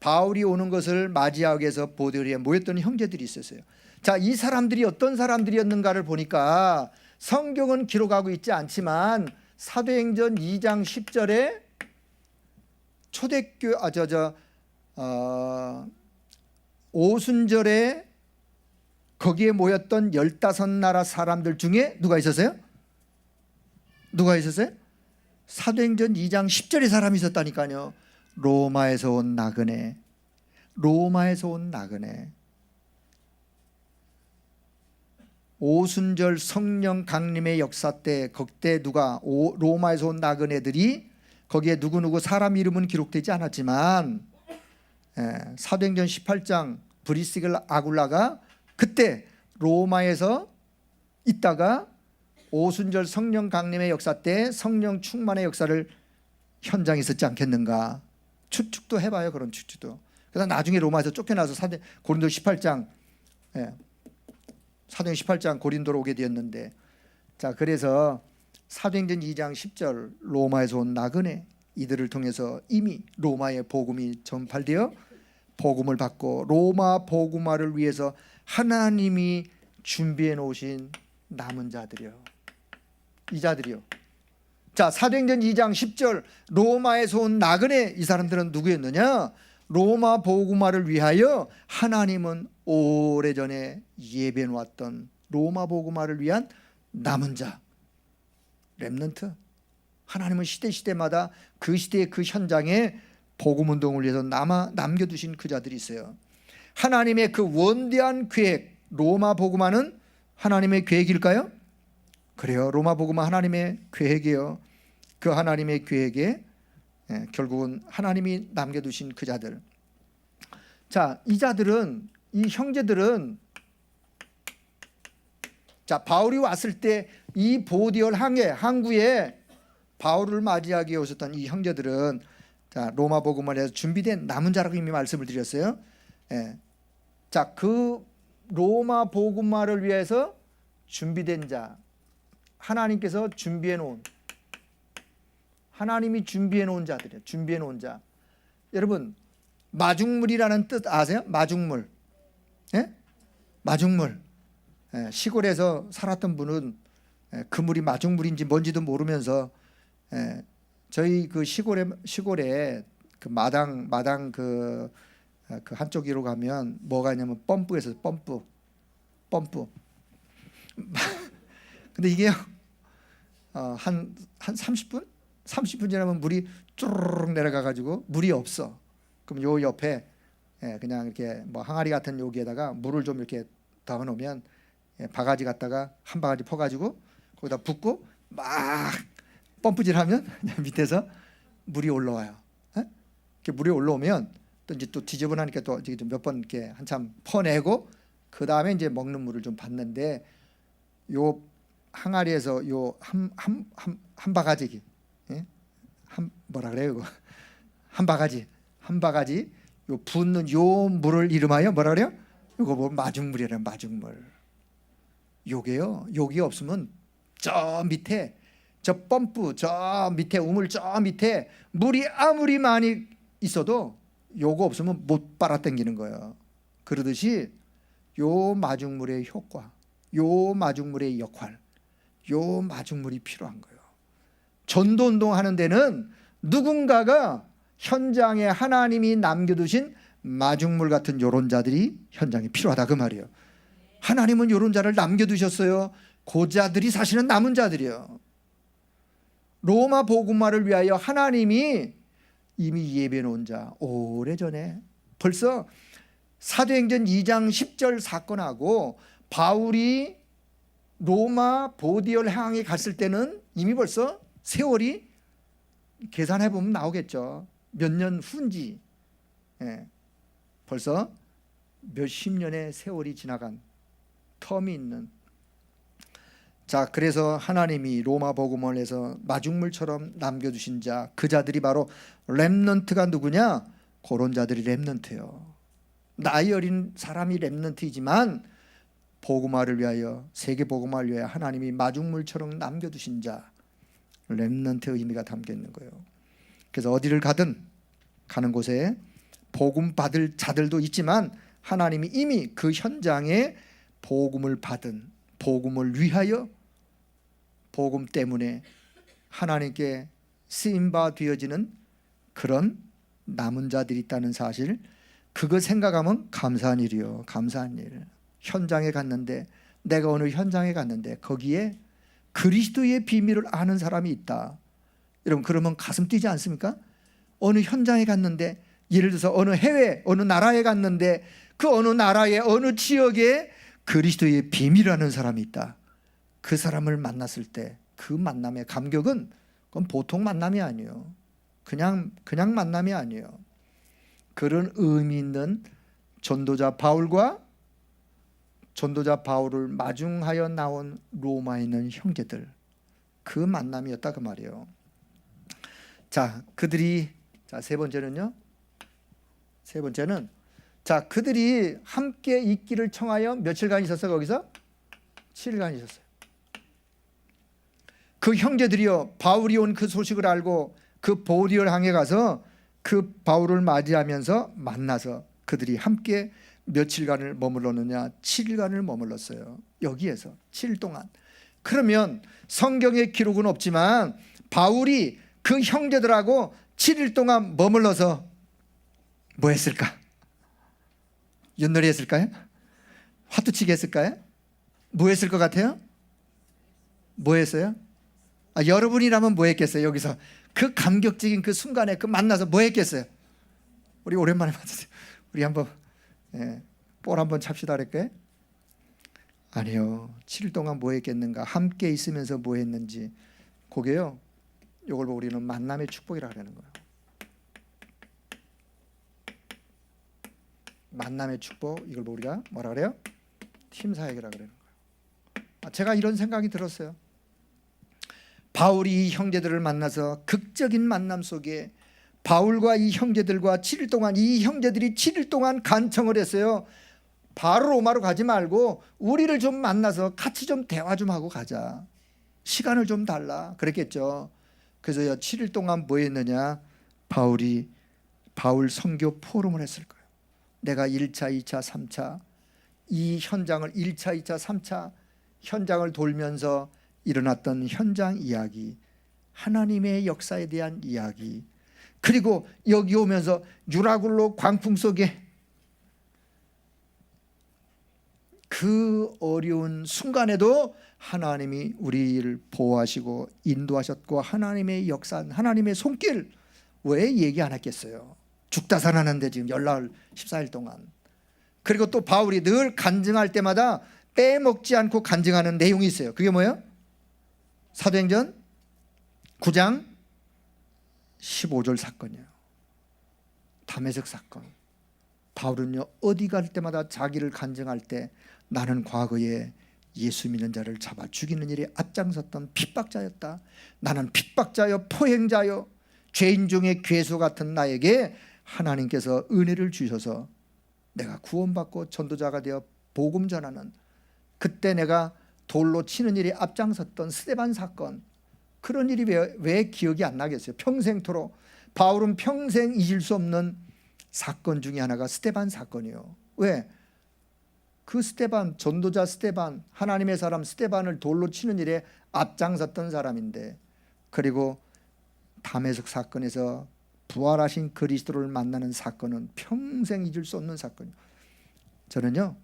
바울이 오는 것을 맞이하기 위해서 보디올에 모였던 형제들이 있었어요. 자, 이 사람들이 어떤 사람들이었는가를 보니까 성경은 기록하고 있지 않지만 사도행전 2장 10절에 초대교 오순절에 거기에 모였던 15나라 사람들 중에 누가 있었어요? 누가 있었어요? 사도행전 2장 10절에 사람이 있었다니까요. 로마에서 온 나그네. 로마에서 온 나그네. 오순절 성령 강림의 역사 때 그때 로마에서 온 나그네들이 거기에 누구누구 사람 이름은 기록되지 않았지만 사도행전 18장 브리스길 아굴라가 그때 로마에서 있다가 오순절 성령 강림의 역사 때 성령 충만의 역사를 현장에 있었지 않겠는가. 추측도 해봐요. 그런 추측도. 그래서 나중에 로마에서 쫓겨나서 고린도 18장 사도행전 18장 고린도로 오게 되었는데, 자 그래서 사도행전 2장 10절 로마에서 온 나그네 이들을 통해서 이미 로마의 복음이 전파되어 복음을 받고 로마 복음화를 위해서 하나님이 준비해 놓으신 남은 자들이요. 이 자들이요. 자, 사도행전 2장 10절 로마에서 온 나그네 이 사람들은 누구였느냐? 로마 복음화를 위하여 하나님은 오래전에 예배해 놓았던 로마 복음화를 위한 남은 자, 렘넌트. 하나님은 시대마다 그 시대의 그 현장에 복음 운동을 위해서 남겨두신 그 자들이 있어요. 하나님의 그 원대한 계획, 로마 복음화는 하나님의 계획일까요? 그래요. 로마 복음화 하나님의 계획이에요. 그 하나님의 계획에 결국은 하나님이 남겨두신 그 자들. 자, 이 자들은, 이 형제들은, 자 바울이 왔을 때 이 보디올 항구에 바울을 맞이하기 위해 오셨던 이 형제들은 자 로마 복음을 해서 준비된 남은 자라고 이미 말씀을 드렸어요. 자, 그 로마 복음화를 위해서 준비된 자, 하나님께서 준비해 놓은, 하나님이 준비해 놓은 자들이에요. 준비해 놓은 자. 여러분 마중물이라는 뜻 아세요? 마중물. 마중물. 시골에서 살았던 분은 그 물이 마중물인지 뭔지도 모르면서 저희 그 시골에 그 마당 그 한쪽으로 가면 뭐가 있냐면 펌프가 있어요. 펌프. 근데 이게 한 30분 지나면 물이 쭈르륵 내려가 가지고 물이 없어. 그럼 요 옆에 그냥 이렇게 뭐 항아리 같은 여기에다가 물을 좀 이렇게 담아 놓으면 바가지 갖다가 한 바가지 퍼 가지고 거기다 붓고 막 펌프질하면 밑에서 물이 올라와요. 이렇게 물이 올라오면 또 이제 또 지저분하니까 또 몇 번 이렇게 한참 퍼내고 그 다음에 이제 먹는 물을 좀 받는데, 요 항아리에서 요 한 바가지, 예? 한 뭐라 그래요 이거, 한 바가지 요 붓는 요 물을 이름하여 뭐라 그래요? 이거 뭐 마중물이래요. 마중물. 요게요, 요게 없으면 저 밑에 저 펌프 저 밑에 우물 저 밑에 물이 아무리 많이 있어도 요거 없으면 못 빨아당기는 거예요. 그러듯이 요 마중물의 효과, 요 마중물의 역할, 요 마중물이 필요한 거예요. 전도운동 하는 데는 누군가가 현장에 하나님이 남겨두신 마중물 같은 요런 자들이 현장에 필요하다 그 말이에요. 하나님은 요런 자를 남겨두셨어요. 그 자들이 사실은 남은 자들이에요. 로마 복음화를 위하여 하나님이 이미 예비해 놓은 자, 오래전에 벌써 사도행전 2장 10절 사건하고 바울이 로마 보디올 향해 갔을 때는 이미 벌써 세월이 계산해 보면 나오겠죠. 몇 년 후인지. 예. 벌써 몇십 년의 세월이 지나간 텀이 있는. 자, 그래서 하나님이 로마 복음원에서 마중물처럼 남겨두신 자, 그 자들이 바로 렘넌트가 누구냐? 그런 자들이 렘넌트예요. 나이 어린 사람이 렘넌트이지만 복음화를 위하여, 세계 복음화를 위하여 하나님이 마중물처럼 남겨두신 자, 렘넌트의 의미가 담겨 있는 거예요. 그래서 어디를 가든 가는 곳에 복음 받을 자들도 있지만 하나님이 이미 그 현장에 복음을 받은, 복음을 위하여, 복음 때문에 하나님께 쓰임바 되어지는 그런 남은 자들이 있다는 사실, 그거 생각하면 감사한 일이요. 감사한 일. 현장에 갔는데, 내가 어느 현장에 갔는데 거기에 그리스도의 비밀을 아는 사람이 있다. 여러분, 그러면 가슴 뛰지 않습니까? 어느 현장에 갔는데, 예를 들어서 어느 해외, 어느 나라에 갔는데 그 어느 나라의 어느 지역에 그리스도의 비밀을 아는 사람이 있다. 그 사람을 만났을 때 그 만남의 감격은, 그건 보통 만남이 아니에요. 그냥 만남이 아니에요. 그런 의미 있는 전도자 바울과 전도자 바울을 마중하여 나온 로마에 있는 형제들, 그 만남이었다 그 말이에요. 자, 그들이, 자, 세 번째는 자, 그들이 함께 있기를 청하여 며칠간 있었어요. 거기서 7일간 있었어요. 그 형제들이요, 바울이 온 그 소식을 알고 그 보디올 항에 가서 그 바울을 맞이하면서 만나서 그들이 함께 며칠간을 머물렀느냐? 7일간을 머물렀어요. 여기에서 7일 동안. 그러면 성경에 기록은 없지만 바울이 그 형제들하고 7일 동안 머물러서 뭐 했을까? 윷놀이 했을까요? 화투치기 했을까요? 뭐 했을 것 같아요? 뭐 했어요? 여러분이라면 뭐 했겠어요? 여기서 그 감격적인 그 순간에 그 만나서 뭐 했겠어요? 우리 오랜만에 만났어요. 우리 한번 볼 한번 찹시다 그럴까요? 아니요. 7일 동안 뭐 했겠는가? 함께 있으면서 뭐 했는지, 그게요, 이걸 보고 우리는 만남의 축복이라고 하는 거예요. 만남의 축복, 이걸 보고 우리가 뭐라 그래요? 팀 사역이라고 그러는 거예요. 제가 이런 생각이 들었어요. 바울이 이 형제들을 만나서 극적인 만남 속에 바울과 이 형제들과 7일 동안, 이 형제들이 7일 동안 간청을 했어요. 바로 로마로 가지 말고 우리를 좀 만나서 같이 좀 대화 좀 하고 가자. 시간을 좀 달라. 그랬겠죠. 그래서 7일 동안 뭐 했느냐? 바울 선교 포럼을 했을 거예요. 내가 1차, 2차, 3차 이 현장을 1차, 2차, 3차 현장을 돌면서 일어났던 현장 이야기, 하나님의 역사에 대한 이야기, 그리고 여기 오면서 유라굴로 광풍 속에 그 어려운 순간에도 하나님이 우리를 보호하시고 인도하셨고, 하나님의 역사, 하나님의 손길, 왜 얘기 안 했겠어요? 죽다 살아났는데 지금 연락을 14일 동안. 그리고 또 바울이 늘 간증할 때마다 빼먹지 않고 간증하는 내용이 있어요. 그게 뭐예요? 사도행전 9장 15절 사건이에요. 다메섹 사건. 바울은요, 어디 갈 때마다 자기를 간증할 때 나는 과거에 예수 믿는 자를 잡아 죽이는 일에 앞장섰던 핍박자였다. 나는 핍박자여 포행자여 죄인 중에 괴수 같은 나에게 하나님께서 은혜를 주셔서 내가 구원받고 전도자가 되어 복음 전하는, 그때 내가 돌로 치는 일에 앞장섰던 스데반 사건, 그런 일이 왜 기억이 안 나겠어요? 평생토록 바울은 평생 잊을 수 없는 사건 중에 하나가 스데반 사건이에요. 왜? 그 스데반, 전도자 스데반, 하나님의 사람 스데반을 돌로 치는 일에 앞장섰던 사람인데, 그리고 다메섹 사건에서 부활하신 그리스도를 만나는 사건은 평생 잊을 수 없는 사건이에요. 저는요,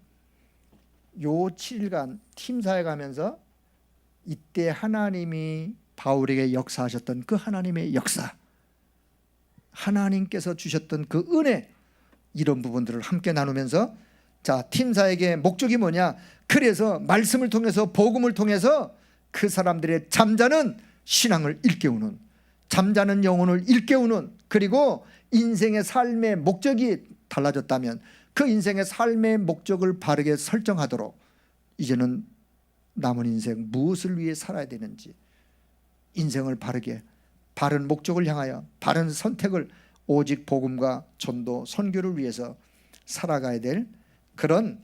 요 7일간 팀사에 가면서 이때 하나님이 바울에게 역사하셨던 그 하나님의 역사, 하나님께서 주셨던 그 은혜, 이런 부분들을 함께 나누면서, 자, 팀사에게 목적이 뭐냐? 그래서 말씀을 통해서, 복음을 통해서 그 사람들의 잠자는 신앙을 일깨우는, 잠자는 영혼을 일깨우는, 그리고 인생의 삶의 목적이 달라졌다면 그 인생의 삶의 목적을 바르게 설정하도록, 이제는 남은 인생 무엇을 위해 살아야 되는지, 인생을 바르게, 바른 목적을 향하여 바른 선택을, 오직 복음과 전도, 선교를 위해서 살아가야 될 그런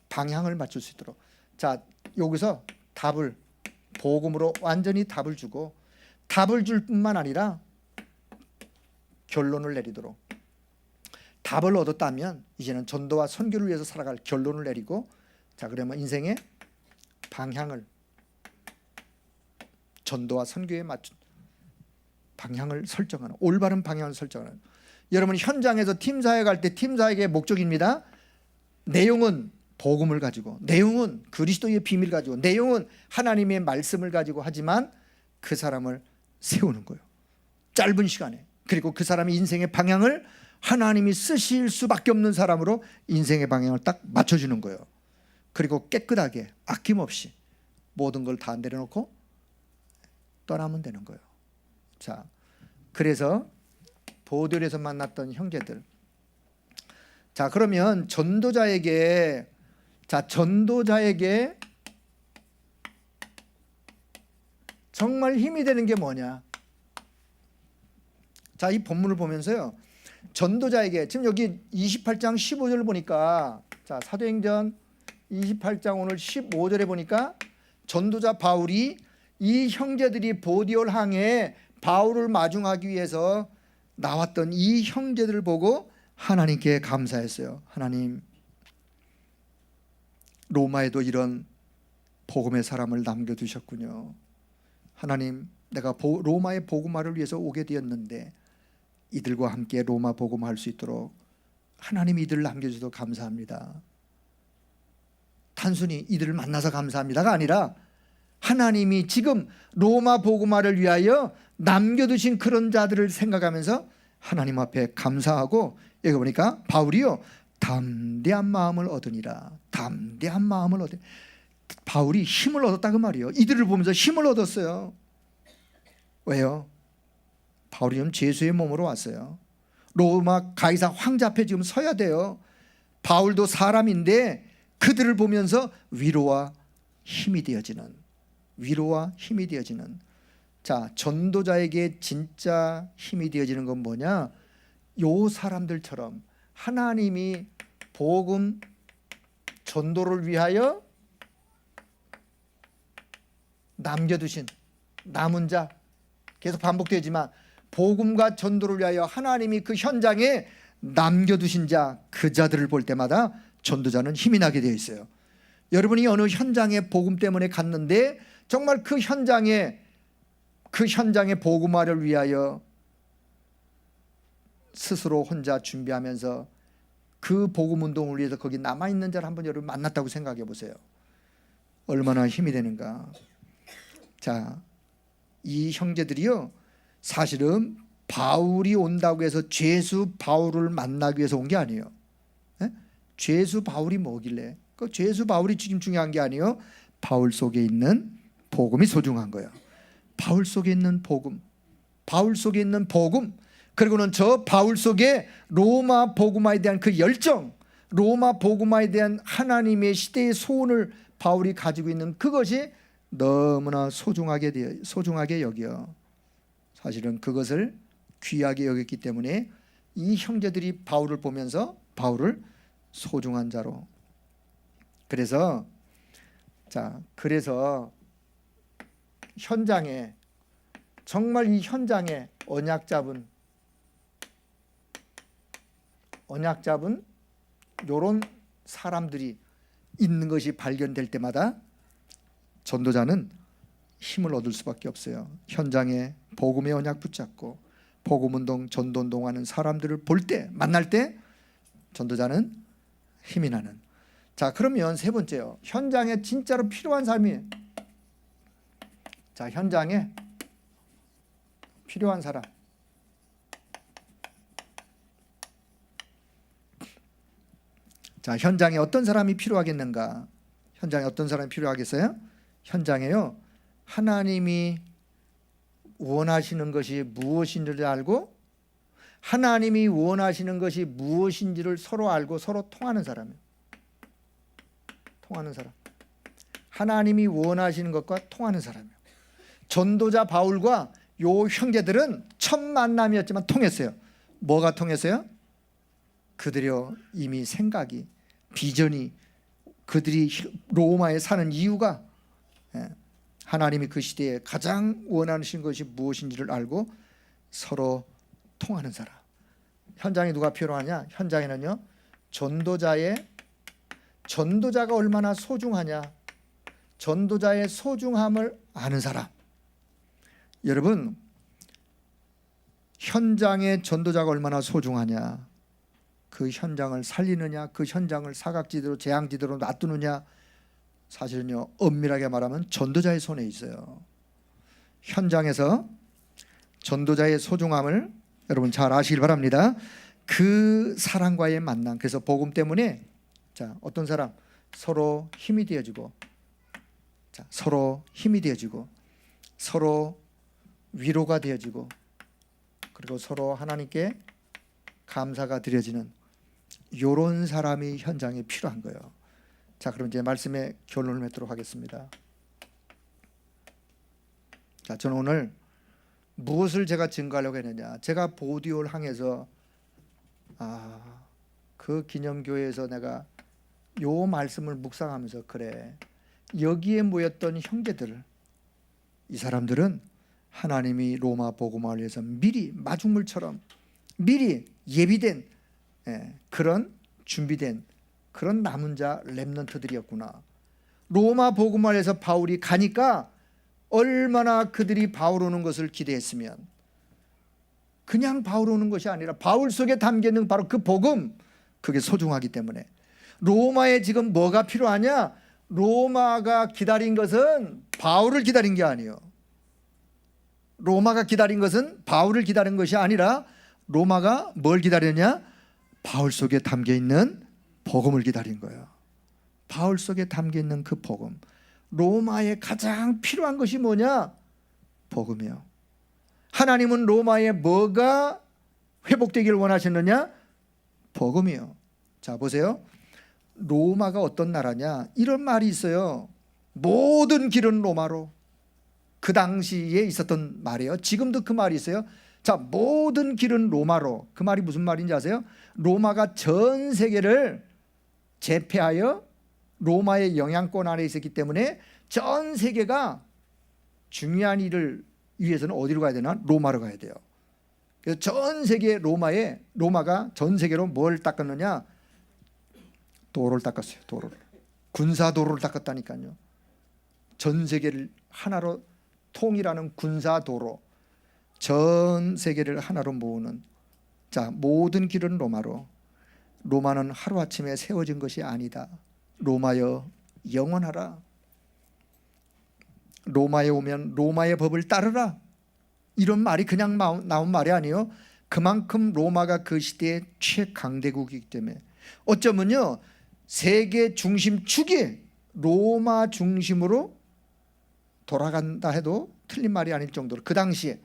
방향을 맞출 수 있도록, 자, 여기서 답을, 복음으로 완전히 답을 주고, 답을 줄 뿐만 아니라 결론을 내리도록, 답을 얻었다면 이제는 전도와 선교를 위해서 살아갈 결론을 내리고, 자, 그러면 인생의 방향을, 전도와 선교에 맞춘 방향을 설정하는, 올바른 방향을 설정하는. 여러분, 현장에서 팀사에 갈 때 팀사에게 목적입니다. 내용은 복음을 가지고, 내용은 그리스도의 비밀을 가지고, 내용은 하나님의 말씀을 가지고 하지만 그 사람을 세우는 거예요, 짧은 시간에. 그리고 그 사람의 인생의 방향을 하나님이 쓰실 수밖에 없는 사람으로 인생의 방향을 딱 맞춰주는 거예요. 그리고 깨끗하게 아낌없이 모든 걸 다 내려놓고 떠나면 되는 거예요. 자, 그래서 보들에서 만났던 형제들, 자, 그러면 전도자에게, 자, 전도자에게 정말 힘이 되는 게 뭐냐? 자, 이 본문을 보면서요, 전도자에게, 지금 여기 28장 15절을 보니까, 자, 사도행전 28장 오늘 15절에 보니까 전도자 바울이 이 형제들이 보디올 항에 바울을 마중하기 위해서 나왔던 이 형제들을 보고 하나님께 감사했어요. 하나님, 로마에도 이런 복음의 사람을 남겨두셨군요. 하나님, 내가 로마의 복음화를 위해서 오게 되었는데 이들과 함께 로마 복음화할 수 있도록 하나님 이들을 남겨주셔서 감사합니다. 단순히 이들을 만나서 감사합니다가 아니라 하나님이 지금 로마 복음화를 위하여 남겨두신 그런 자들을 생각하면서 하나님 앞에 감사하고, 여기 보니까 바울이요, 담대한 마음을 얻으니라. 담대한 마음을 얻으니, 바울이 힘을 얻었다 그 말이에요. 이들을 보면서 힘을 얻었어요. 왜요? 바울이 지금 죄수의 몸으로 왔어요. 로마 가이사 황제 앞에 지금 서야 돼요. 바울도 사람인데 그들을 보면서 위로와 힘이 되어지는, 위로와 힘이 되어지는. 자, 전도자에게 진짜 힘이 되어지는 건 뭐냐? 요 사람들처럼 하나님이 복음 전도를 위하여 남겨두신 남은 자, 계속 반복되지만 복음과 전도를 위하여 하나님이 그 현장에 남겨두신 자, 그 자들을 볼 때마다 전도자는 힘이 나게 되어 있어요. 여러분이 어느 현장에 복음 때문에 갔는데 정말 그 현장의 복음화를 위하여 스스로 혼자 준비하면서 그 복음 운동을 위해서 거기 남아있는 자를 한번 여러분 만났다고 생각해 보세요. 얼마나 힘이 되는가. 자, 이 형제들이요, 사실은 바울이 온다고 해서 죄수 바울을 만나기 위해서 온 게 아니에요. 에? 죄수 바울이 뭐길래? 그 죄수 바울이 지금 중요한 게 아니에요. 바울 속에 있는 복음이 소중한 거예요. 바울 속에 있는 복음, 바울 속에 있는 복음, 그리고는 저 바울 속에 로마 복음화에 대한 그 열정, 로마 복음화에 대한 하나님의 시대의 소원을 바울이 가지고 있는 그것이 너무나 소중하게 여겨 사실은 그것을 귀하게 여겼기 때문에 이 형제들이 바울을 보면서 바울을 소중한 자로. 그래서 현장에, 정말 이 현장에 언약 잡은 요런 사람들이 있는 것이 발견될 때마다 전도자는 힘을 얻을 수밖에 없어요. 현장에 복음의 언약 붙잡고 복음운동, 전도운동하는 사람들을 볼 때, 만날 때 전도자는 힘이 나는. 자, 그러면 세 번째요. 현장에 진짜로 필요한 사람이, 자, 현장에 필요한 사람. 자, 현장에 어떤 사람이 필요하겠는가? 현장에 어떤 사람이 필요하겠어요? 현장에요, 하나님이 원하시는 것이 무엇인지를 알고, 하나님이 원하시는 것이 무엇인지를 서로 알고 서로 통하는 사람이에요. 통하는 사람. 하나님이 원하시는 것과 통하는 사람이에요. 전도자 바울과 요 형제들은 첫 만남이었지만 통했어요. 뭐가 통했어요? 그들이 이미 생각이, 비전이, 그들이 로마에 사는 이유가, 하나님이 그 시대에 가장 원하시는 것이 무엇인지를 알고 서로 통하는 사람. 현장에 누가 필요하냐? 현장에는요, 전도자가 얼마나 소중하냐, 전도자의 소중함을 아는 사람. 여러분, 현장에 전도자가 얼마나 소중하냐, 그 현장을 살리느냐, 그 현장을 사각지대로 재앙지대로 놔두느냐, 사실은요, 엄밀하게 말하면 전도자의 손에 있어요. 현장에서 전도자의 소중함을 여러분 잘 아시길 바랍니다. 그 사람과의 만남. 그래서 복음 때문에 어떤 사람 서로 힘이 되어지고, 서로 힘이 되어지고, 서로 위로가 되어지고, 그리고 서로 하나님께 감사가 드려지는 이런 사람이 현장에 필요한 거예요. 자, 그럼 이제 말씀의 결론을 맺도록 하겠습니다. 자, 저는 오늘 무엇을 제가 증거하려고 했느냐, 제가 보디올 항에서 그 기념교회에서 내가 요 말씀을 묵상하면서, 그래, 여기에 모였던 형제들, 이 사람들은 하나님이 로마 복음화를 위해서 미리 마중물처럼 미리 예비된, 그런 준비된 그런 남은 자 렘넌트들이었구나. 로마 복음화를 위해서 바울이 가니까 얼마나 그들이 바울 오는 것을 기대했으면, 그냥 바울 오는 것이 아니라 바울 속에 담겨있는 바로 그 복음, 그게 소중하기 때문에. 로마에 지금 뭐가 필요하냐? 로마가 기다린 것은 바울을 기다린 게 아니에요. 로마가 기다린 것은 바울을 기다린 것이 아니라 로마가 뭘 기다렸냐? 바울 속에 담겨있는 복음을 기다린 거예요. 바울 속에 담겨있는 그 복음. 로마에 가장 필요한 것이 뭐냐? 복음이요. 하나님은 로마에 뭐가 회복되기를 원하시느냐? 복음이요. 자, 보세요. 로마가 어떤 나라냐? 이런 말이 있어요. 모든 길은 로마로. 그 당시에 있었던 말이에요. 지금도 그 말이 있어요. 자, 모든 길은 로마로. 그 말이 무슨 말인지 아세요? 로마가 전 세계를 제패하여 로마의 영향권 안에 있었기 때문에 전 세계가 중요한 일을 위해서는 어디로 가야 되나? 로마로 가야 돼요. 그래서 전 세계 로마가 전 세계로 뭘 닦았느냐? 도로를 닦았어요. 도로를. 군사 도로를 닦았다니까요. 전 세계를 하나로 통일하는 군사 도로, 전 세계를 하나로 모으는. 자, 모든 길은 로마로. 로마는 하루아침에 세워진 것이 아니다. 로마여 영원하라. 로마에 오면 로마의 법을 따르라. 이런 말이 그냥 나온 말이 아니에요. 그만큼 로마가 그 시대의 최강대국이기 때문에. 어쩌면요, 세계 중심축이 로마 중심으로 돌아간다 해도 틀린 말이 아닐 정도로 그 당시에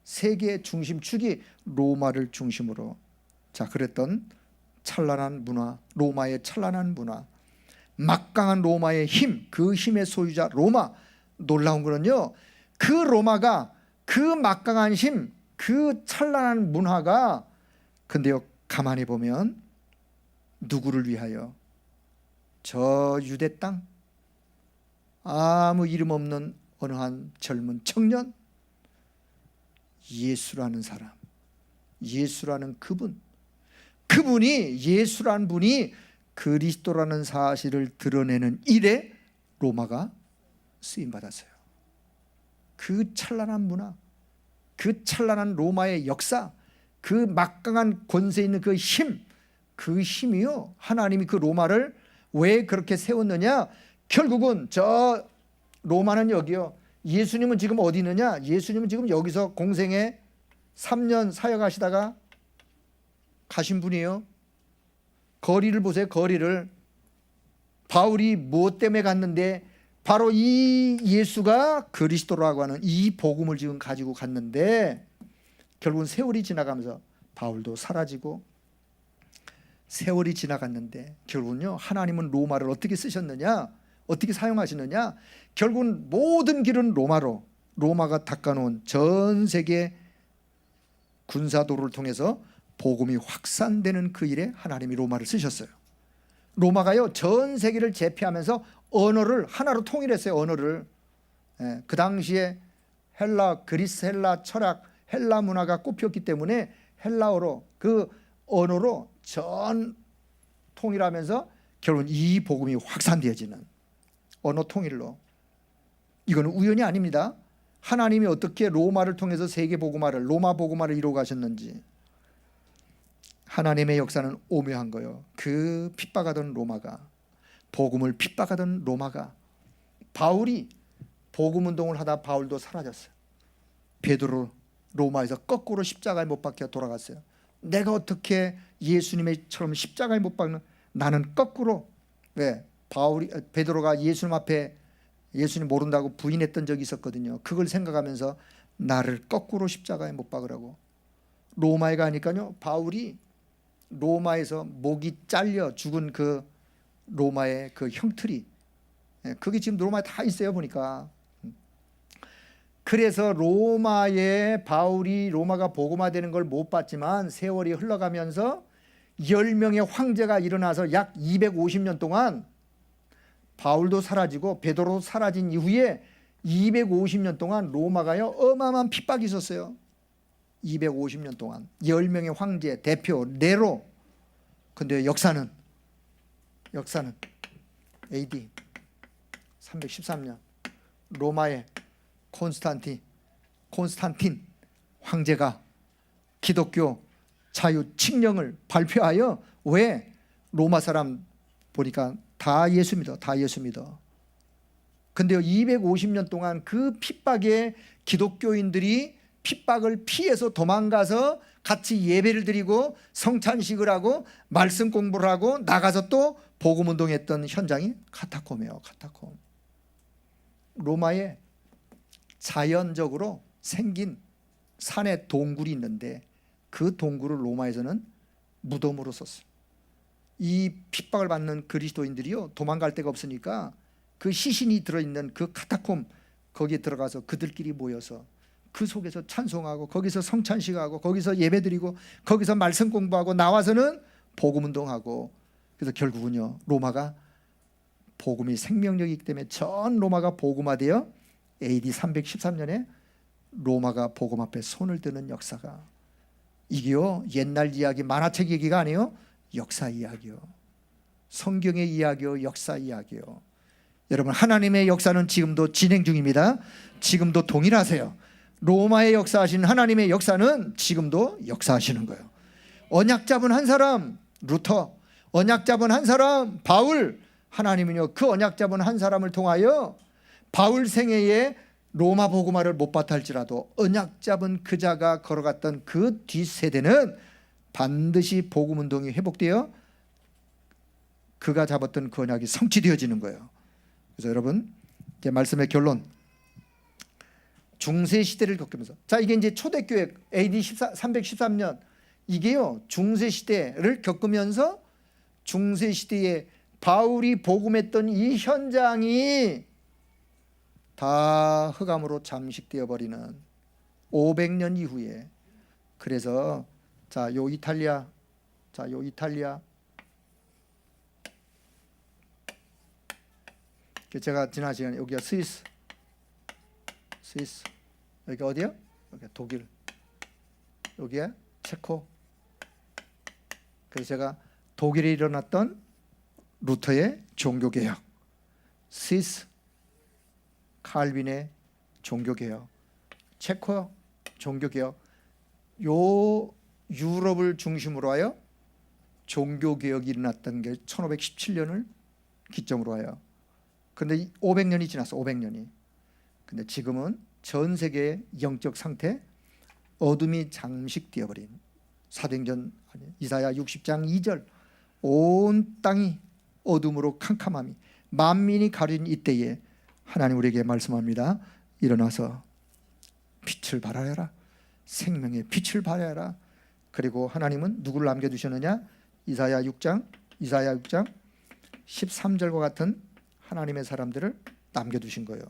세계의 중심축이 로마를 중심으로 자 그랬던 찬란한 문화, 로마의 찬란한 문화, 막강한 로마의 힘, 그 힘의 소유자 로마. 놀라운 거는요, 그 로마가 그 막강한 힘, 그 찬란한 문화가 근데요 가만히 보면 누구를 위하여? 저 유대 땅, 아무 이름 없는 어느 한 젊은 청년, 예수라는 사람, 예수라는 그분이 예수라는 분이 그리스도라는 사실을 드러내는 일에 로마가 쓰임받았어요. 그 찬란한 문화, 그 찬란한 로마의 역사, 그 막강한 권세 있는 그 힘, 그 힘이요, 하나님이 그 로마를 왜 그렇게 세웠느냐? 결국은 저 로마는 여기요, 예수님은 지금 어디 있느냐? 예수님은 지금 여기서 공생에 3년 사역하시다가 가신 분이에요. 거리를 보세요. 거리를. 바울이 무엇 때문에 갔는데 바로 이 예수가 그리스도라고 하는 이 복음을 지금 가지고 갔는데 결국은 세월이 지나가면서 바울도 사라지고 세월이 지나갔는데 결국은요, 하나님은 로마를 어떻게 쓰셨느냐, 어떻게 사용하시느냐, 결국은 모든 길은 로마로, 로마가 닦아놓은 전 세계 군사도를 통해서 복음이 확산되는 그 일에 하나님이 로마를 쓰셨어요. 로마가요 전 세계를 제패하면서 언어를 하나로 통일했어요. 언어를. 그 당시에 헬라, 그리스 헬라 철학, 헬라 문화가 꼽혔기 때문에 헬라어로, 그 언어로 전 통일하면서 결국은 이 복음이 확산되어지는 언어 통일로. 이거는 우연이 아닙니다. 하나님이 어떻게 로마를 통해서 세계 복음화를, 로마 복음화를 이루어 가셨는지. 하나님의 역사는 오묘한 거예요. 그 핍박하던 로마가, 복음을 핍박하던 로마가, 바울이 복음 운동을 하다 바울도 사라졌어요. 베드로 로마에서 거꾸로 십자가에 못 박혀 돌아갔어요. 내가 어떻게 예수님처럼 십자가에 못 박는, 나는 거꾸로. 왜? 베드로가 예수님 앞에 예수님 모른다고 부인했던 적이 있었거든요. 그걸 생각하면서 나를 거꾸로 십자가에 못 박으라고. 로마에 가니까요, 바울이 로마에서 목이 잘려 죽은 그 로마의 그 형틀이, 그게 지금 로마에 다 있어요 보니까. 그래서 로마에 바울이 로마가 복음화되는 걸 못 봤지만 세월이 흘러가면서 10명의 황제가 일어나서 약 250년 동안 바울도 사라지고 베드로도 사라진 이후에 250년 동안 로마가요 어마어마한 핍박이 있었어요. 250년 동안 10명의 황제 대표 네로. 근데 역사는 AD 313년 로마의 콘스탄틴 황제가 기독교 자유 칙령을 발표하여, 왜? 로마 사람 보니까 다 예수 믿어, 다 예수 믿어. 근데요 250년 동안 그 핍박에 기독교인들이 핍박을 피해서 도망가서 같이 예배를 드리고 성찬식을 하고 말씀 공부를 하고 나가서 또 복음 운동했던 현장이 카타콤이에요. 카타콤. 로마에 자연적으로 생긴 산에 동굴이 있는데 그 동굴을 로마에서는 무덤으로 썼어요. 이 핍박을 받는 그리스도인들이요 도망갈 데가 없으니까 그 시신이 들어있는 그 카타콤, 거기에 들어가서 그들끼리 모여서 그 속에서 찬송하고 거기서 성찬식하고 거기서 예배드리고 거기서 말씀 공부하고 나와서는 복음 운동하고. 그래서 결국은요 로마가 복음이 생명력이기 때문에 전 로마가 복음화되어 AD 313년에 로마가 복음 앞에 손을 드는 역사가, 이게요 옛날 이야기, 만화책 얘기가 아니에요. 역사 이야기요. 성경의 이야기요. 역사 이야기요. 여러분, 하나님의 역사는 지금도 진행 중입니다. 지금도 동일하세요. 로마의 역사하신 하나님의 역사는 지금도 역사하시는 거예요. 언약 잡은 한 사람 루터, 언약 잡은 한 사람 바울, 하나님은요 그 언약 잡은 한 사람을 통하여 바울 생애에 로마 복음화를 못 봤다 할지라도 언약 잡은 그 자가 걸어갔던 그 뒷세대는 반드시 복음 운동이 회복되어 그가 잡았던 그 언약이 성취되어지는 거예요. 그래서 여러분, 제 말씀의 결론, 중세 시대를 겪으면서, 자 이게 이제 초대교회 AD 313년, 이게요 중세 시대를 겪으면서 중세 시대에 바울이 복음했던 이 현장이 다 흑암으로 잠식되어 버리는 500년 이후에, 그래서 요 이탈리아, 제가 지난 시간에 여기가 스위스, 여기 어디요? 여기 독일, 여기가 체코. 그래서 제가 독일에 일어났던 루터의 종교개혁, 스위스 칼빈의 종교개혁, 체코 종교개혁, 요 유럽을 중심으로 하여 종교개혁이 일어났던 게 1517년을 기점으로 하여. 그런데 500년이 지났어. 500년이. 근데 지금은 전 세계의 영적 상태, 어둠이 잠식되어 버린, 사도행전 이사야 60장 2절, 온 땅이 어둠으로 캄캄함이 만민이 가린 이때에 하나님 우리에게 말씀합니다. 일어나서 빛을 발하여라. 생명의 빛을 발하여라. 그리고 하나님은 누구를 남겨두셨느냐? 이사야 6장 13절과 같은 하나님의 사람들을 남겨두신 거예요.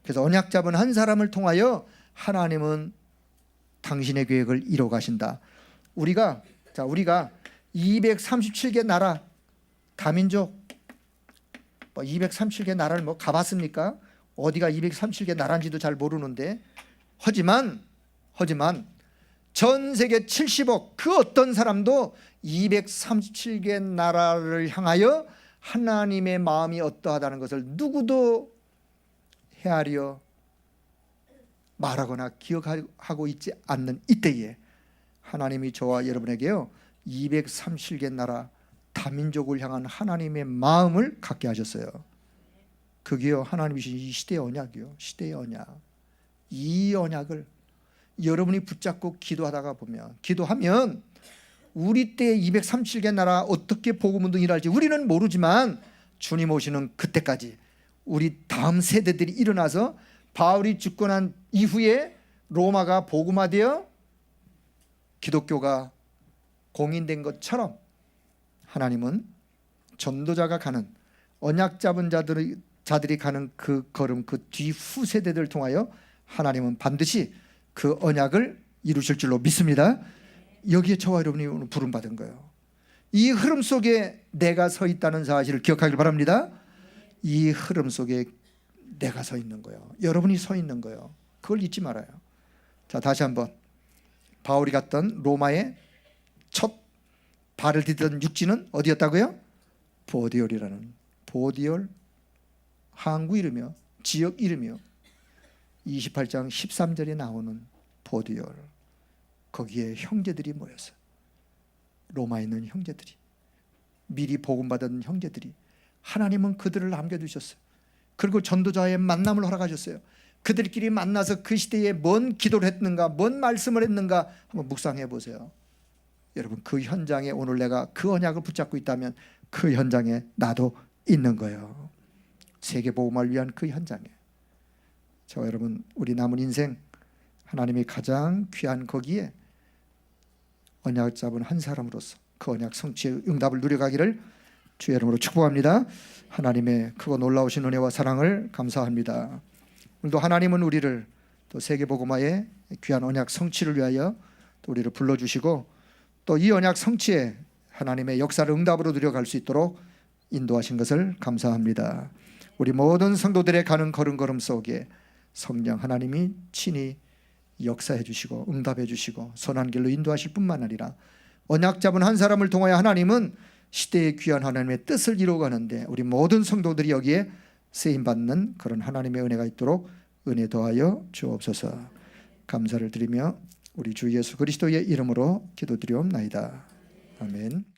그래서 언약 잡은 한 사람을 통하여 하나님은 당신의 계획을 이루어 가신다. 우리가 237개 나라 다민족, 237개 나라를 가봤습니까? 어디가 237개 나라인지도 잘 모르는데, 하지만 전 세계 70억 그 어떤 사람도 237개 나라를 향하여 하나님의 마음이 어떠하다는 것을 누구도 헤아려 말하거나 기억하고 있지 않는 이때에 하나님이 저와 여러분에게요 237개 나라 다민족을 향한 하나님의 마음을 갖게 하셨어요. 그게요 하나님이 주신 이 시대의 언약이요, 시대의 언약. 이 언약을 여러분이 붙잡고 기도하면 우리 때 237개 나라 어떻게 복음 운동이 일어날지 우리는 모르지만, 주님 오시는 그때까지 우리 다음 세대들이 일어나서 바울이 집권한 이후에 로마가 복음화되어 기독교가 공인된 것처럼 하나님은 전도자가 가는, 언약 잡은 자들이 가는 그 걸음, 그 뒤후 세대들을 통하여 하나님은 반드시 그 언약을 이루실 줄로 믿습니다. 여기에 저와 여러분이 오늘 부름받은 거예요. 이 흐름 속에 내가 서 있다는 사실을 기억하길 바랍니다. 이 흐름 속에 내가 서 있는 거예요. 여러분이 서 있는 거예요. 그걸 잊지 말아요. 자, 다시 한번. 바울이 갔던 로마의 첫 발을 디디던 육지는 어디였다고요? 보디올이라는, 보디올 항구 이름이요, 지역 이름이요. 28장 13절에 나오는 보디올. 거기에 형제들이 모여서, 로마에 있는 형제들이, 미리 복음받은 형제들이, 하나님은 그들을 남겨두셨어요. 그리고 전도자의 만남을 허락하셨어요. 그들끼리 만나서 그 시대에 뭔 기도를 했는가, 뭔 말씀을 했는가 한번 묵상해 보세요. 여러분, 그 현장에 오늘 내가 그 언약을 붙잡고 있다면 그 현장에 나도 있는 거예요. 세계복음을 위한 그 현장에. 저와 여러분, 우리 남은 인생 하나님이 가장 귀한 거기에 언약 잡은 한 사람으로서 그 언약 성취의 응답을 누려가기를 주의 이름으로 축복합니다. 하나님의 크고 놀라우신 은혜와 사랑을 감사합니다. 오늘도 하나님은 우리를 또 세계복음화의 귀한 언약 성취를 위하여 또 우리를 불러주시고, 또 이 언약 성취에 하나님의 역사를 응답으로 누려갈 수 있도록 인도하신 것을 감사합니다. 우리 모든 성도들의 가는 걸음걸음 속에 성령 하나님이 친히 역사해 주시고 응답해 주시고 선한 길로 인도하실 뿐만 아니라 언약 잡은 한 사람을 통하여 하나님은 시대의 귀한 하나님의 뜻을 이루어가는데 우리 모든 성도들이 여기에 쓰임받는 그런 하나님의 은혜가 있도록 은혜 더하여 주옵소서. 감사를 드리며 우리 주 예수 그리스도의 이름으로 기도드리옵나이다. 아멘.